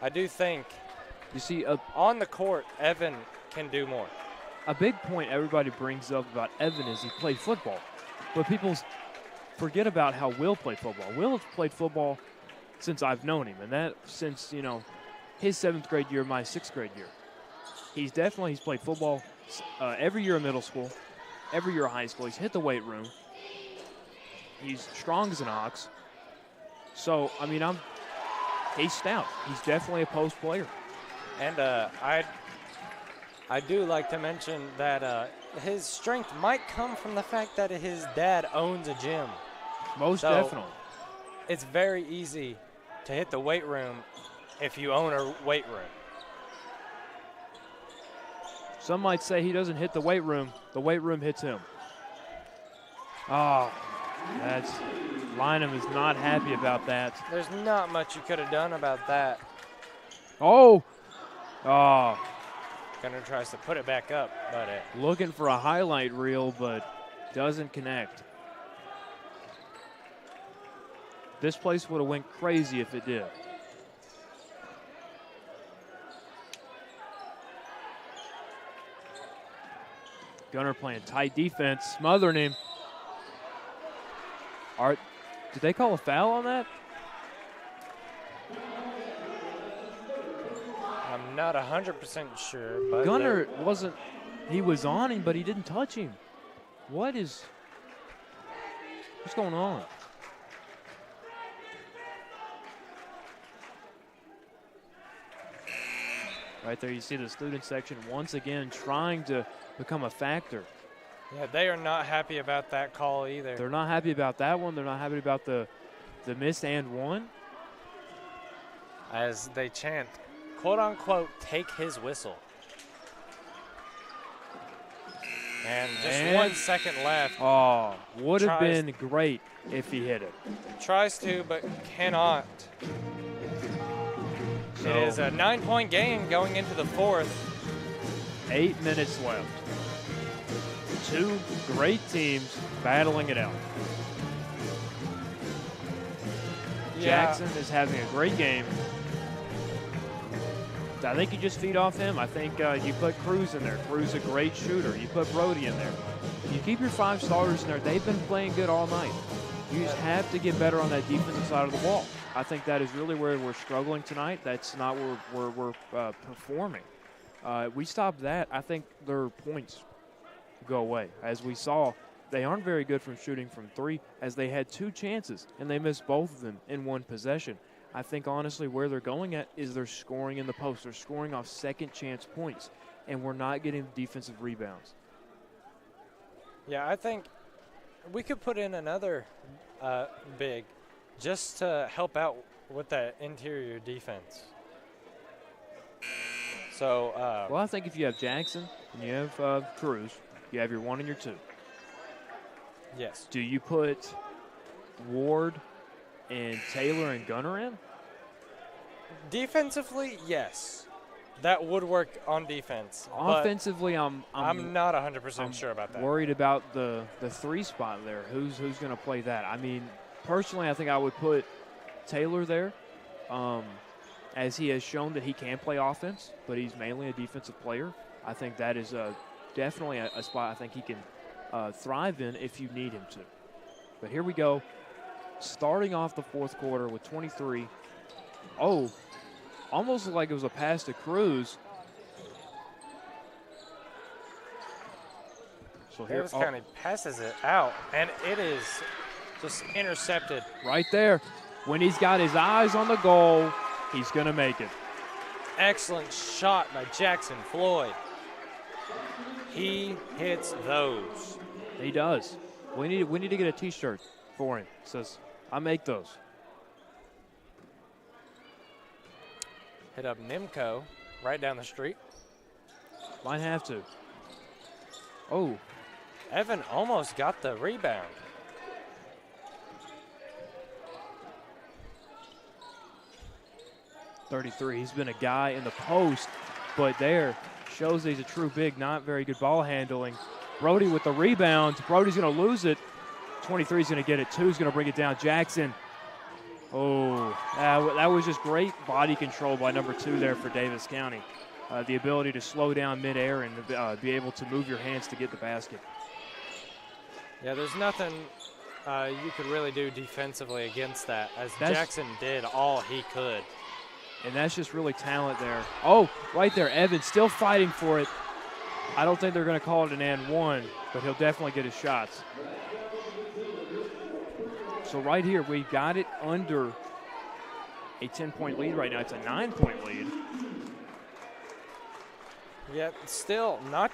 I do think you see on the court, Evan can do more. a big point everybody brings up about Evan is he played football. But people forget about how Will played football. Will has played football since I've known him, and that since, his 7th grade year, my 6th grade year. He's played football every year in middle school, every year of high school. He's hit the weight room. He's strong as an ox. So, he's stout. He's definitely a post player. And I do like to mention that his strength might come from the fact that his dad owns a gym. Most definitely. It's very easy to hit the weight room if you own a weight room. Some might say he doesn't hit the weight room hits him. Oh, Lynham is not happy about that. There's not much you could have done about that. Oh. Gunner tries to put it back up, but looking for a highlight reel, but doesn't connect. This place would have went crazy if it did. Gunner playing tight defense, smothering him. Did they call a foul on that? I'm not 100% sure. But Gunner wasn't. He was on him, but he didn't touch him. What's going on? Right there, you see the student section once again trying to become a factor. Yeah, they are not happy about that call either. They're not happy about that one. They're not happy about the miss and one. As they chant, quote unquote, take his whistle. And just 1 second left. Oh, would have been great if he hit it. Tries to, but cannot. It is a 9-point game going into the 4th. 8 minutes left. Two great teams battling it out. Yeah. Jackson is having a great game. I think you just feed off him. I think you put Cruz in there. Cruz a great shooter. You put Brody in there. You keep your 5 starters in there. They've been playing good all night. You just have to get better on that defensive side of the ball. I think that is really where we're struggling tonight. That's not where we're performing. We stop that, I think their points go away. As we saw, they aren't very good from shooting from 3, as they had 2 chances, and they missed both of them in 1 possession. I think, honestly, where they're going at is they're scoring in the post. They're scoring off second chance points, and we're not getting defensive rebounds. Yeah, I think we could put in another big just to help out with that interior defense. So, well, I think if you have Jackson and you have Cruz, you have your 1 and your 2. Yes. Do you put Ward and Taylor and Gunner in? Defensively, yes. That would work on defense. Offensively, I'm not 100% sure about that. Worried about the 3 spot there. Who's going to play that? I mean, personally, I think I would put Taylor there, as he has shown that he can play offense, but he's mainly a defensive player. I think that is definitely a spot I think he can thrive in if you need him to. But here we go. Starting off the 4th quarter with 23. Oh, almost like it was a pass to Cruz. So here, Daviess County passes it out, and it is just intercepted. Right there. When he's got his eyes on the goal, he's going to make it. Excellent shot by Jackson Floyd. He hits those. He does. We need to get a T-shirt for him. It says, I make those. Hit up Nimco right down the street. Might have to. Oh. Evan almost got the rebound. .33. He's been a guy in the post, but there shows he's a true big, not very good ball handling. Brody with the rebound. Brody's going to lose it. 23 is going to get it. 2 is going to bring it down. Jackson. Oh, that was just great body control by number 2 there for Davis County. The ability to slow down midair and be able to move your hands to get the basket. Yeah, there's nothing you could really do defensively against that, as Jackson did all he could. And that's just really talent there. Oh, right there, Evans still fighting for it. I don't think they're going to call it an and one, but he'll definitely get his shots. So right here, we got it under a 10-point lead right now. It's a 9-point lead. Yet still not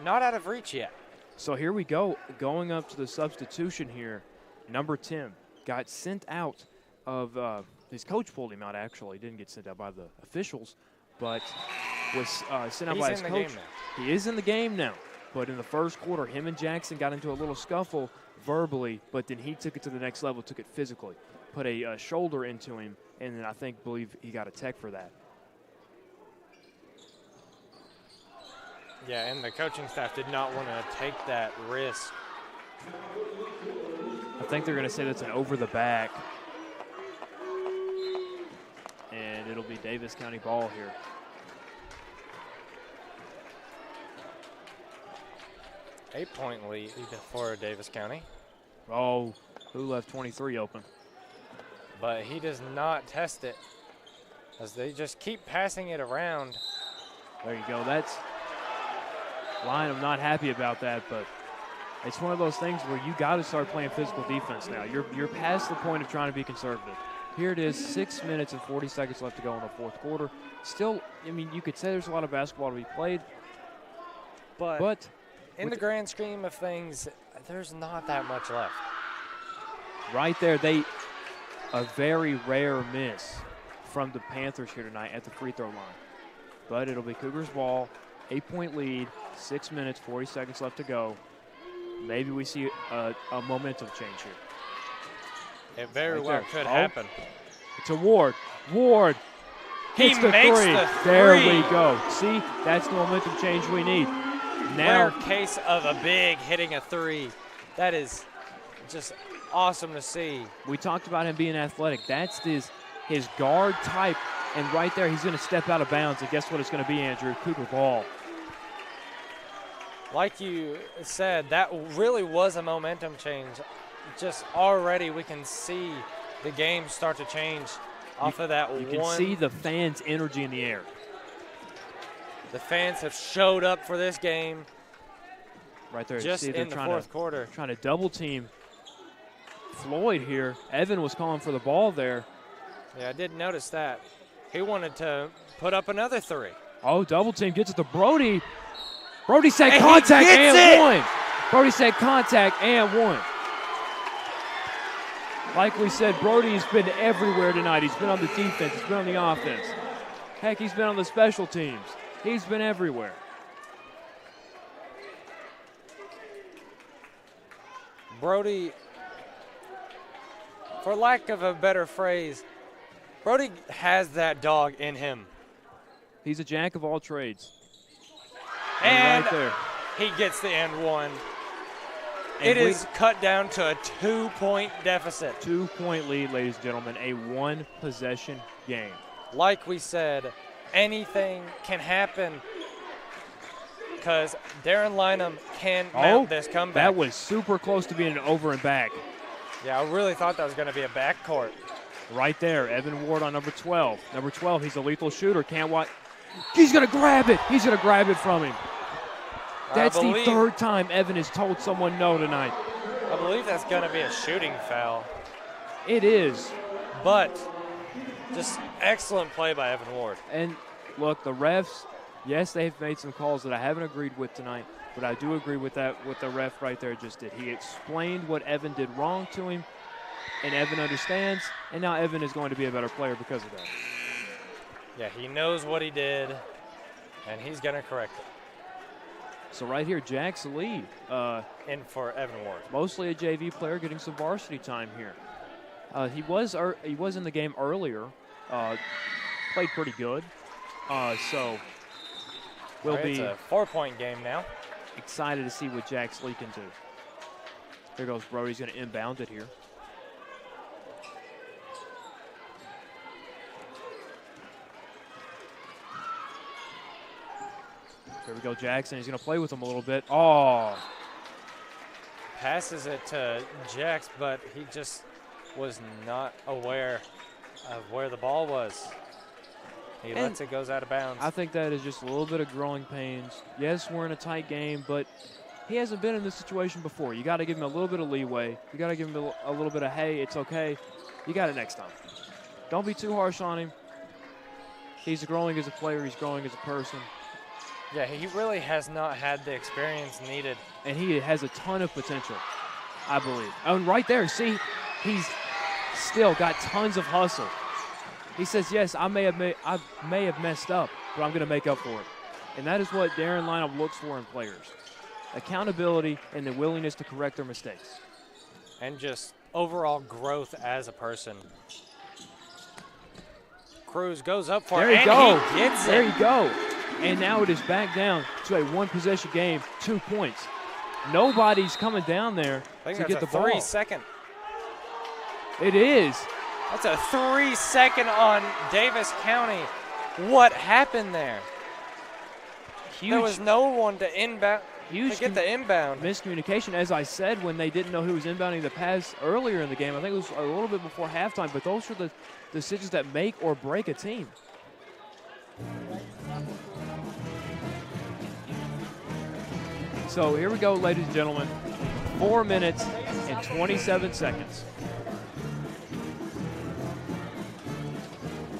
out of reach yet. So here we go, going up to the substitution here. Number 10 got sent out of his coach pulled him out, actually. Didn't get sent out by the officials, but was sent out by his coach. He is in the game now. But in the first quarter, him and Jackson got into a little scuffle verbally, but then he took it to the next level, took it physically, put a shoulder into him, and then I believe he got a tech for that. Yeah, and the coaching staff did not want to take that risk. I think they're going to say that's an over the back. And it'll be Davis County ball here. Eight-point lead for Davis County. Oh, who left 23 open? But he does not test it, as they just keep passing it around. There you go. That's line. I'm not happy about that, but it's one of those things where you got to start playing physical defense now. You're past the point of trying to be conservative. Here it is, 6 minutes and 40 seconds left to go in the fourth quarter. Still, I mean, you could say there's a lot of basketball to be played, but in the grand scheme of things, there's not that much left. Right there, a very rare miss from the Panthers here tonight at the free throw line. But it'll be Cougars ball, 8-point lead, 6 minutes, 40 seconds left to go. Maybe we see a momentum change here. It very well could happen. It's a Ward. Ward hits the makes three. the There three. we go. See, that's the momentum change we need. Now, Rare case of a big hitting a three. That is just awesome to see. we talked about him being athletic. That's his guard type. And right there, he's going to step out of bounds. And guess what it's going to be, Andrew? Cougar ball. Like you said, that really was a momentum change. Just already we can see the game start to change off of that one. You can see the fans' energy in the air. The fans have showed up for this game. Right there. Just see, in the fourth quarter. Trying to double team Floyd here. Evan was calling for the ball there. Yeah, I did notice that. He wanted to put up another three. Oh, double team gets it to Brody. Brody said And contact he gets and it! one. Brody said contact and one. Like we said, Brody's been everywhere tonight. He's been on the defense. He's been on the offense. Heck, he's been on the special teams. He's been everywhere. Brody, for lack of a better phrase, Brody has that dog in him. He's a jack of all trades. And right there. He gets the and one. And it is cut down to a 2-point deficit. 2-point lead, ladies and gentlemen, a one-possession game. Like we said, anything can happen because Darren Lynham can mount this comeback. That was super close to being an over and back. Yeah, I really thought that was going to be a backcourt. Right there, Evan Ward on number 12. Number 12, he's a lethal shooter. Can't watch. He's going to grab it. He's going to grab it from him. That's the third time Evan has told someone no tonight. I believe that's going to be a shooting foul. It is. But just excellent play by Evan Ward. And look, the refs, Yes, they've made some calls that I haven't agreed with tonight, but I do agree with that, what the ref right there just did. He explained what Evan did wrong to him, and Evan understands, and now Evan is going to be a better player because of that. Yeah, he knows what he did, and he's going to correct it. So right here, Jack's lead. In for Evan Ward. Mostly a JV player getting some varsity time here. He was in the game earlier, played pretty good. So we'll be It's a 4-point game now. excited to see what Jack's Lee can do. Here goes Brody. He's going to inbound it here. Here we go, Jackson. He's going to play with him a little bit. Oh. Passes it to Jax, but he just was not aware of where the ball was. He lets it goes out of bounds. I think that is just a little bit of growing pains. Yes, we're in a tight game, but he hasn't been in this situation before. You got to give him a little bit of leeway. You got to give him a little bit of, hey, it's okay. You got it next time. Don't be too harsh on him. He's growing as a player. He's growing as a person. Yeah, he really has not had the experience needed. And he has a ton of potential, I believe. Oh, and right there, see, he's still got tons of hustle. He says, yes, I may have messed up, but I'm going to make up for it. And that is what Darren Lineup looks for in players. Accountability and the willingness to correct their mistakes. And just overall growth as a person. Cruz goes up for it, and he gets it. There you go. And now it is back down to a one-possession game, 2 points. Nobody's coming down there to get the ball. 3-second. It is. That's a 3-second on Davis County. What happened there? There was no one to inbound. To get the inbound. Miscommunication, as I said, when they didn't know who was inbounding the pass earlier in the game. I think it was a little bit before halftime, but those are the decisions that make or break a team. So here we go, ladies and gentlemen. 4 minutes and 27 seconds.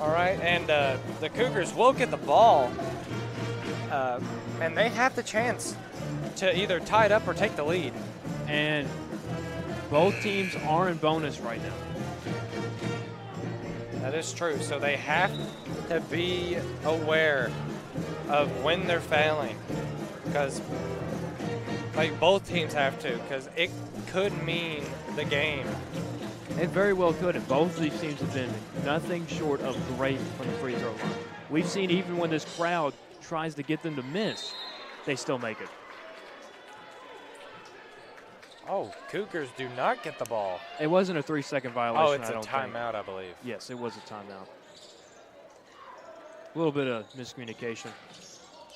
All right, and the Cougars will get the ball, and they have the chance to either tie it up or take the lead. And both teams are in bonus right now. That is true. So they have to be aware of when they're fouling, because like both teams have to, because it could mean the game. It very well could, and both of these teams have been nothing short of great from the free throw line. We've seen even when this crowd tries to get them to miss, they still make it. Oh, Cougars do not get the ball. It wasn't a 3-second violation. Oh, it's a timeout, I believe. Yes, it was a timeout. A little bit of miscommunication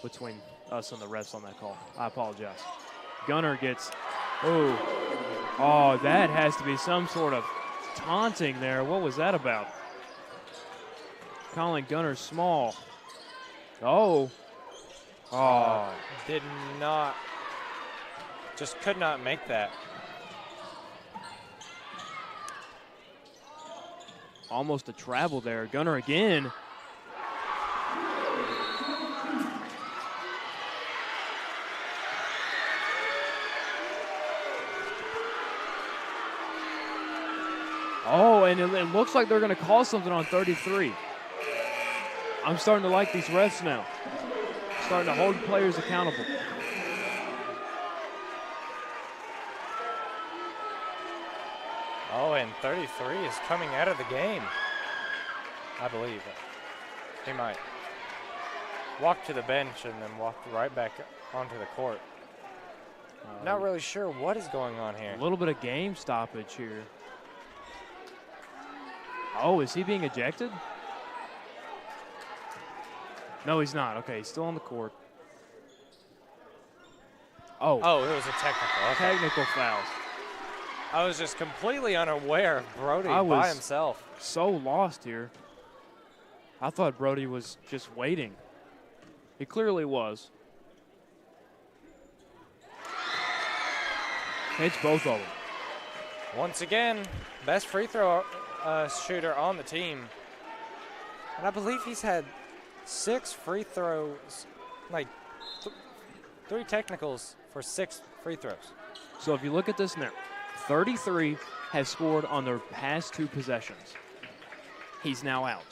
between us and the refs on that call. I apologize. Gunner gets, oh, that has to be some sort of taunting there. What was that about? Calling Gunner small. Oh. Did not, just could not make that. Almost a travel there. Gunner again. Oh, and it looks like they're going to call something on 33. I'm starting to like these refs now. Starting to hold players accountable. Oh, and 33 is coming out of the game, I believe. He might walk to the bench and then walk right back onto the court. Not really sure what is going on here. A little bit of game stoppage here. Oh, is he being ejected? No, he's not. Okay, he's still on the court. Oh, it was a technical. Okay. Technical fouls. I was just completely unaware of Brody by himself. So lost here. I thought Brody was just waiting. He clearly was. It's both of them. Once again, best free throw shooter on the team. And I believe he's had 6 free throws like 3 technicals for 6 free throws. So if you look at this now, 33 has scored on their past 2 possessions. He's now out.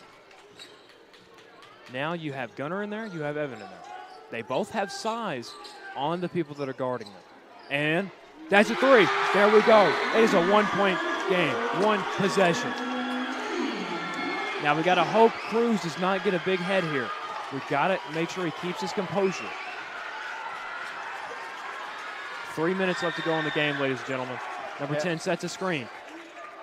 Now you have Gunnar in there, you have Evan in there. They both have size on the people that are guarding them. And that's a 3. There we go. It is a 1-point game, 1 possession. Now we got to hope Cruz does not get a big head here. We got to make sure he keeps his composure. 3 minutes left to go in the game, ladies and gentlemen. Number 10 sets a screen.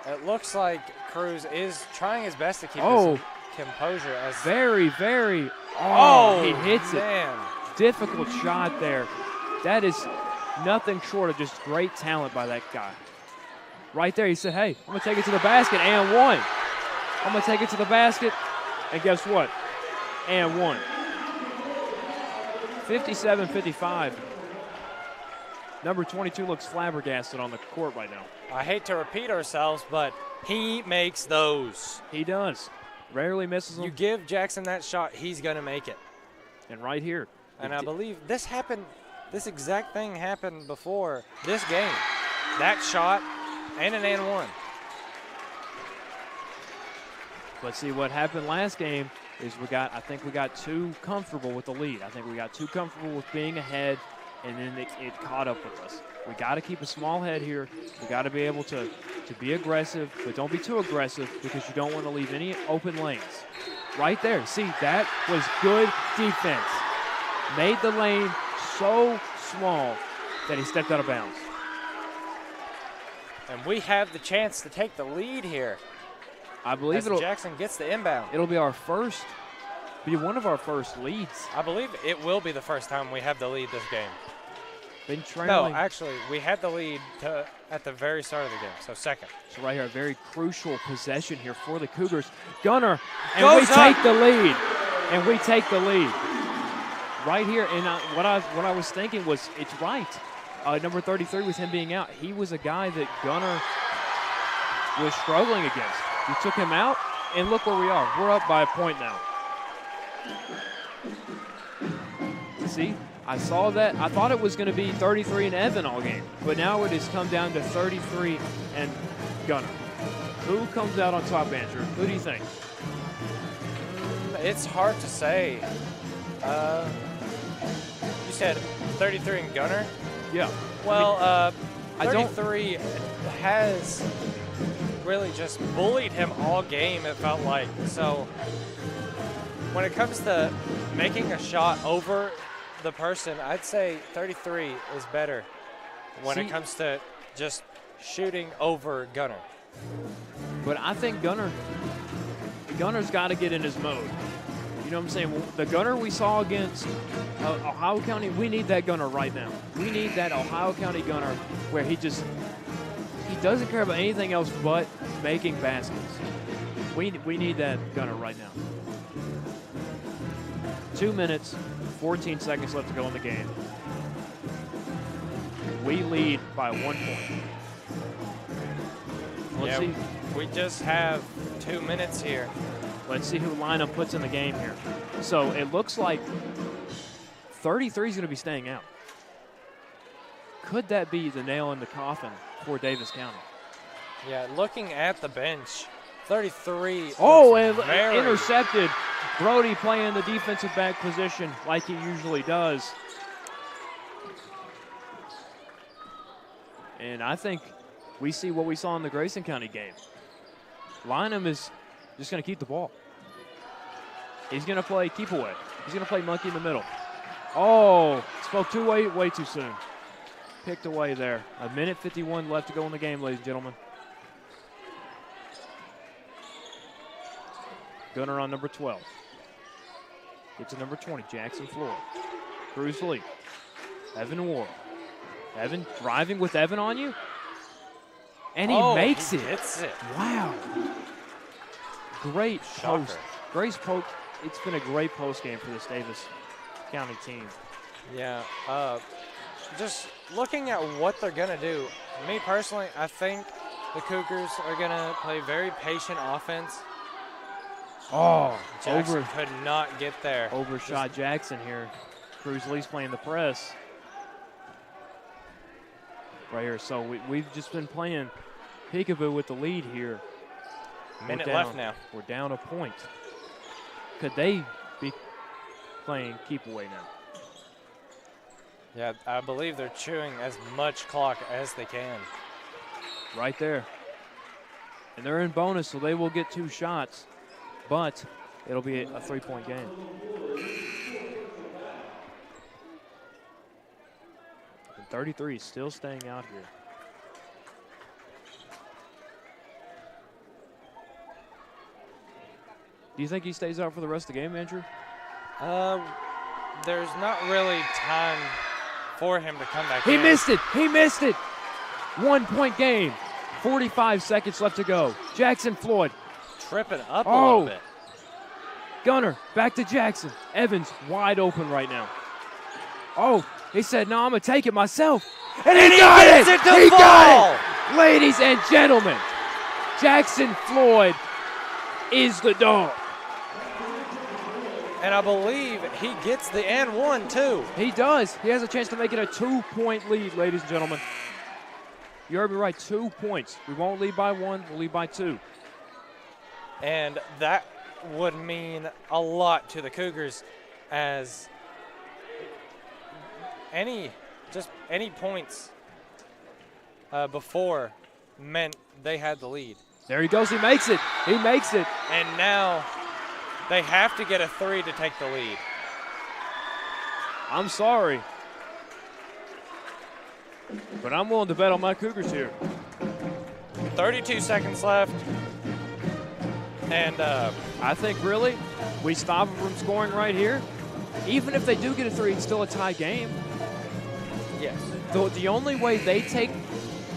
It looks like Cruz is trying his best to keep his composure. As very. He hits man. it. Difficult shot there. That is nothing short of just great talent by that guy. Right there, he said, hey, I'm going to take it to the basket and 1. I'm going to take it to the basket, and guess what? And 1. 57-55. Number 22 looks flabbergasted on the court right now. I hate to repeat ourselves, but he makes those. He does. Rarely misses them. You give Jackson that shot, he's going to make it. And right here. And I believe this exact thing happened before this game. That shot and an and 1. But see, what happened last game is I think we got too comfortable with the lead. I think we got too comfortable with being ahead, and then it caught up with us. We got to keep a small head here. We got to be able to be aggressive, but don't be too aggressive because you don't want to leave any open lanes. Right there. See, that was good defense. Made the lane so small that he stepped out of bounds. And we have the chance to take the lead here. I believe Jackson gets the inbound. It'll be one of our first leads. I believe it will be the first time we have the lead this game. Been trailing. No, actually, we had the lead at the very start of the game, so second. So right here, a very crucial possession here for the Cougars. Gunnar, and we take the lead. And we take the lead. Right here, and what I was thinking was, it's right. Number 33 with him being out, he was a guy that Gunnar was struggling against. You took him out, and look where we are. We're up by a point now. See, I saw that. I thought it was going to be 33 and Evan all game, but now it has come down to 33 and Gunnar. Who comes out on top, Andrew? Who do you think? It's hard to say. You said 33 and Gunnar? Yeah. Well, 33 has really just bullied him all game, it felt like. So when it comes to making a shot over the person, I'd say 33 is better when it comes to just shooting over Gunnar. But I think Gunner's got to get in his mode. You know what I'm saying? The Gunner we saw against Ohio County, we need that Gunner right now. We need that Ohio County Gunner where he doesn't care about anything else but making baskets. We need that Gunner right now. 2 minutes, 14 seconds left to go in the game. We lead by 1 point. Let's see. We just have 2 minutes here. Let's see who lineup puts in the game here. So it looks like 33 is going to be staying out. Could that be the nail in the coffin for Davis County? Yeah, looking at the bench, 33. Oh, and intercepted. Brody playing the defensive back position like he usually does. And I think we see what we saw in the Grayson County game. Lynham is just going to keep the ball. He's going to play keep away. He's going to play monkey in the middle. Oh, spoke way too soon. Picked away there. 1:51 left to go in the game, ladies and gentlemen. Gunner on number 12. Gets to number 20, Jackson Floyd. Cruz Lee. Evan Ward. Evan driving with Evan on you. And he makes it. Hits it. Wow. Great Shocker. post. Great post. It's been a great post game for this Davis County team. Yeah. Just looking at what they're going to do, me personally, I think the Cougars are going to play very patient offense. Oh, Jackson could not get there. Overshot Jackson here. Cruz Lee's playing the press right here. So we've just been playing peekaboo with the lead here. Minute left now. We're down a point. Could they be playing keep away now? Yeah, I believe they're chewing as much clock as they can. Right there. And they're in bonus, so they will get 2 shots, but it'll be a 3-point game. And 33 is still staying out here. Do you think he stays out for the rest of the game, Andrew? There's not really time for him to come back. He missed it. He missed it. 1-point game. 45 seconds left to go. Jackson Floyd. Tripping up a little bit. Gunner, back to Jackson. Evans wide open right now. Oh, he said, no, I'm going to take it myself. And he got it! He got it! Ladies and gentlemen, Jackson Floyd is the dog. And I believe he gets the and one, too. He does. He has a chance to make it a 2-point lead, ladies and gentlemen. You heard me right, 2 points. We won't lead by 1, we'll lead by 2. And that would mean a lot to the Cougars, as any points before meant they had the lead. There he goes, he makes it. He makes it. And now they have to get a 3 to take the lead. I'm sorry, but I'm willing to bet on my Cougars here. 32 seconds left. And I think really we stop them from scoring right here. Even if they do get a 3, it's still a tie game. Yes. The only way they take,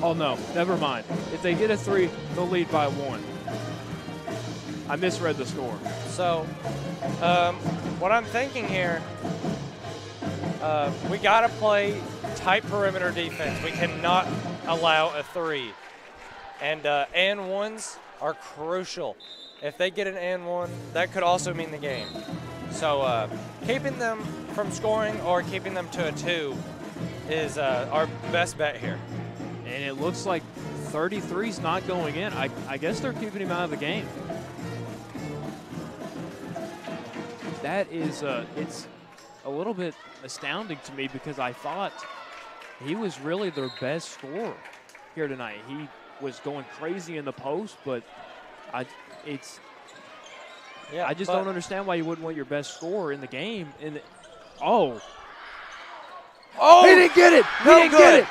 oh no, never mind. If they get a 3, they'll lead by 1. I misread the score. So what I'm thinking here, we got to play tight perimeter defense. We cannot allow a 3. And ones are crucial. If they get an and one, that could also mean the game. So keeping them from scoring or keeping them to a 2 is our best bet here. And it looks like 33's not going in. I guess they're keeping him out of the game. That is, it's a little bit astounding to me because I thought he was really their best scorer here tonight. He was going crazy in the post, but I just don't understand why you wouldn't want your best scorer in the game. Oh, he didn't get it. He didn't get it.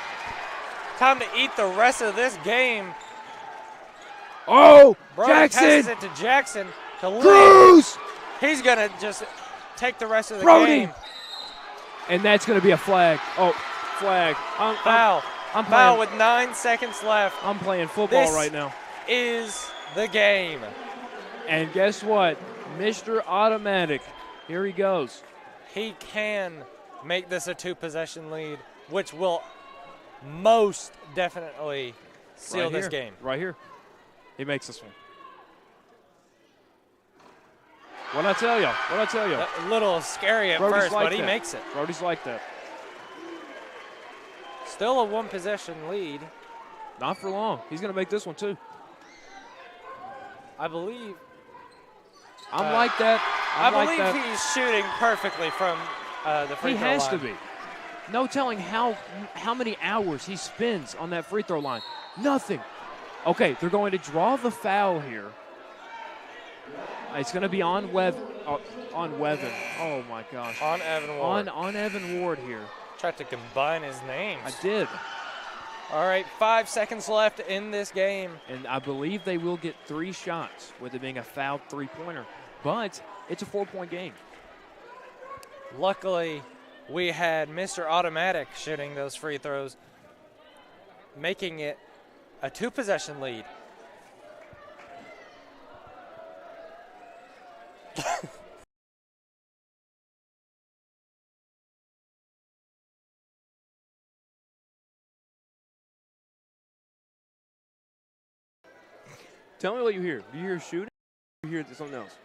Time to eat the rest of this game. Oh, Brody Jackson. passes it to Jackson to lead. Cruz. He's going to just take the rest of the Brody. game. And that's going to be a flag. Oh, flag. Foul. I'm Foul playing, with 9 seconds left. I'm playing football This right now. Is the game. And guess what? Mr. Automatic, here he goes. He can make this a 2-possession lead, which will most definitely seal this game. Right here. He makes this one. What'd I tell you? What'd I tell you? A little scary at Brody's first, like but he that. makes it. Brody's like that. Still a 1-possession lead. Not for long. He's going to make this one, too. I believe. I'm like that. I believe he's shooting perfectly from the free throw line. He has to be. No telling how many hours he spends on that free throw line. Nothing. Okay, they're going to draw the foul here. It's going to be on Wevin. Oh my gosh. On Evan Ward. On Evan Ward here. Tried to combine his names. I did. All right, 5 seconds left in this game. And I believe they will get 3 shots with it being a fouled 3-pointer. But it's a 4-point game. Luckily, we had Mr. Automatic shooting those free throws, making it a 2-possession lead. Tell me what you hear. Do you hear shooting or do you hear something else?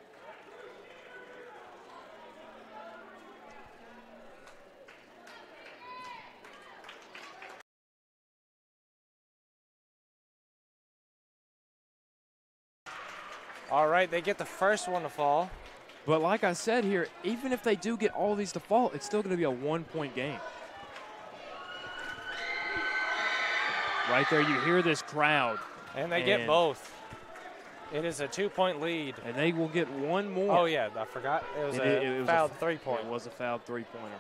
All right, they get the first one to fall. But like I said here, even if they do get all these to fall, it's still going to be a 1-point game. Right there, you hear this crowd. And they get both. It is a 2-point lead. And they will get one more. Oh, yeah, I forgot. It was a fouled 3-point. It was a fouled 3-pointer.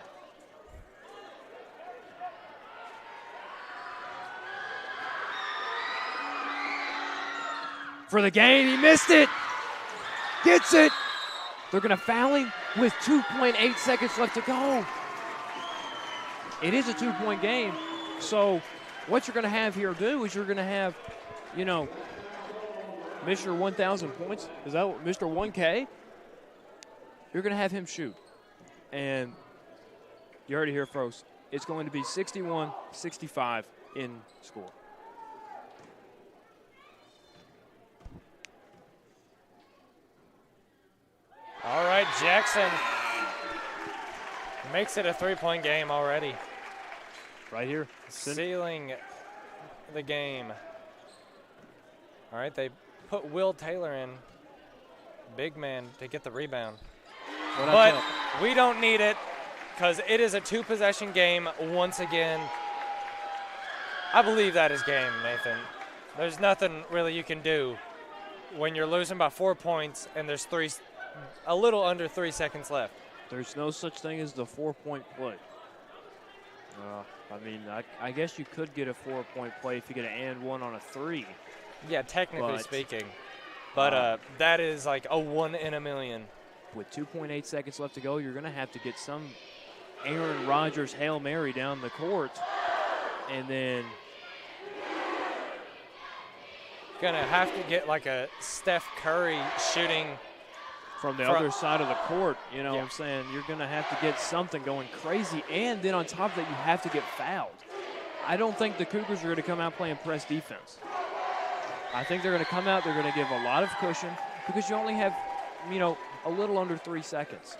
For the gain, he missed it. Gets it. They're going to foul him with 2.8 seconds left to go. It is a 2-point game. So what you're going to have here do is you're going to have, you know, Mr. 1,000 points. Is that what, Mr. 1K? You're going to have him shoot. And you heard it here first. It's going to be 61-65 in score. All right, Jackson makes it a 3-point game already. Right here. Sealing the game. All right, they put Will Taylor in, big man, to get the rebound. But we don't need it because it is a 2-possession game once again. I believe that is game, Nathan. There's nothing really you can do when you're losing by 4 points and there's a little under 3 seconds left. There's no such thing as the 4-point play. I mean, I guess you could get a 4-point play if you get an and one on a 3. Yeah, technically speaking. But that is like a 1 in a million. With 2.8 seconds left to go, you're going to have to get some Aaron Rodgers Hail Mary down the court. And then going to have to get like a Steph Curry shooting from the other side of the court, you know what I'm saying? You're going to have to get something going crazy, and then on top of that, you have to get fouled. I don't think the Cougars are going to come out playing press defense. I think they're going to come out, they're going to give a lot of cushion because you only have, you know, a little under 3 seconds.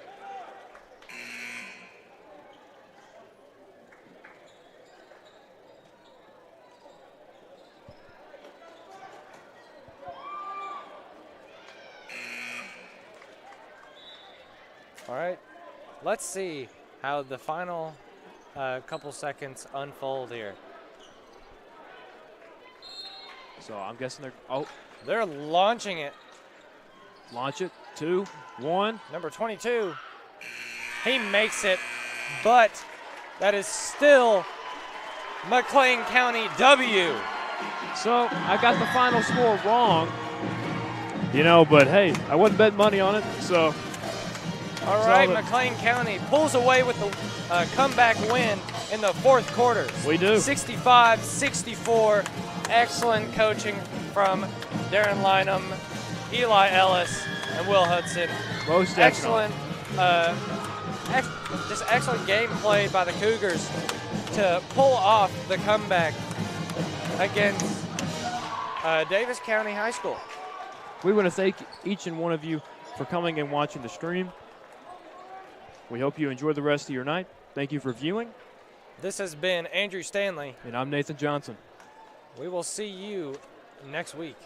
All right, let's see how the final couple seconds unfold here. So I'm guessing they're launching it. Launch it, 2, 1. Number 22, he makes it, but that is still McLean County W. So I got the final score wrong, you know, but hey, I wasn't betting money on it, so. All right, McLean County pulls away with the comeback win in the fourth quarter. We do. 65-64. Excellent coaching from Darren Lynham, Eli Ellis, and Will Hudson. Most excellent. Just excellent game played by the Cougars to pull off the comeback against Davis County High School. We want to thank each and one of you for coming and watching the stream. We hope you enjoy the rest of your night. Thank you for viewing. This has been Andrew Stanley. And I'm Nathan Johnson. We will see you next week.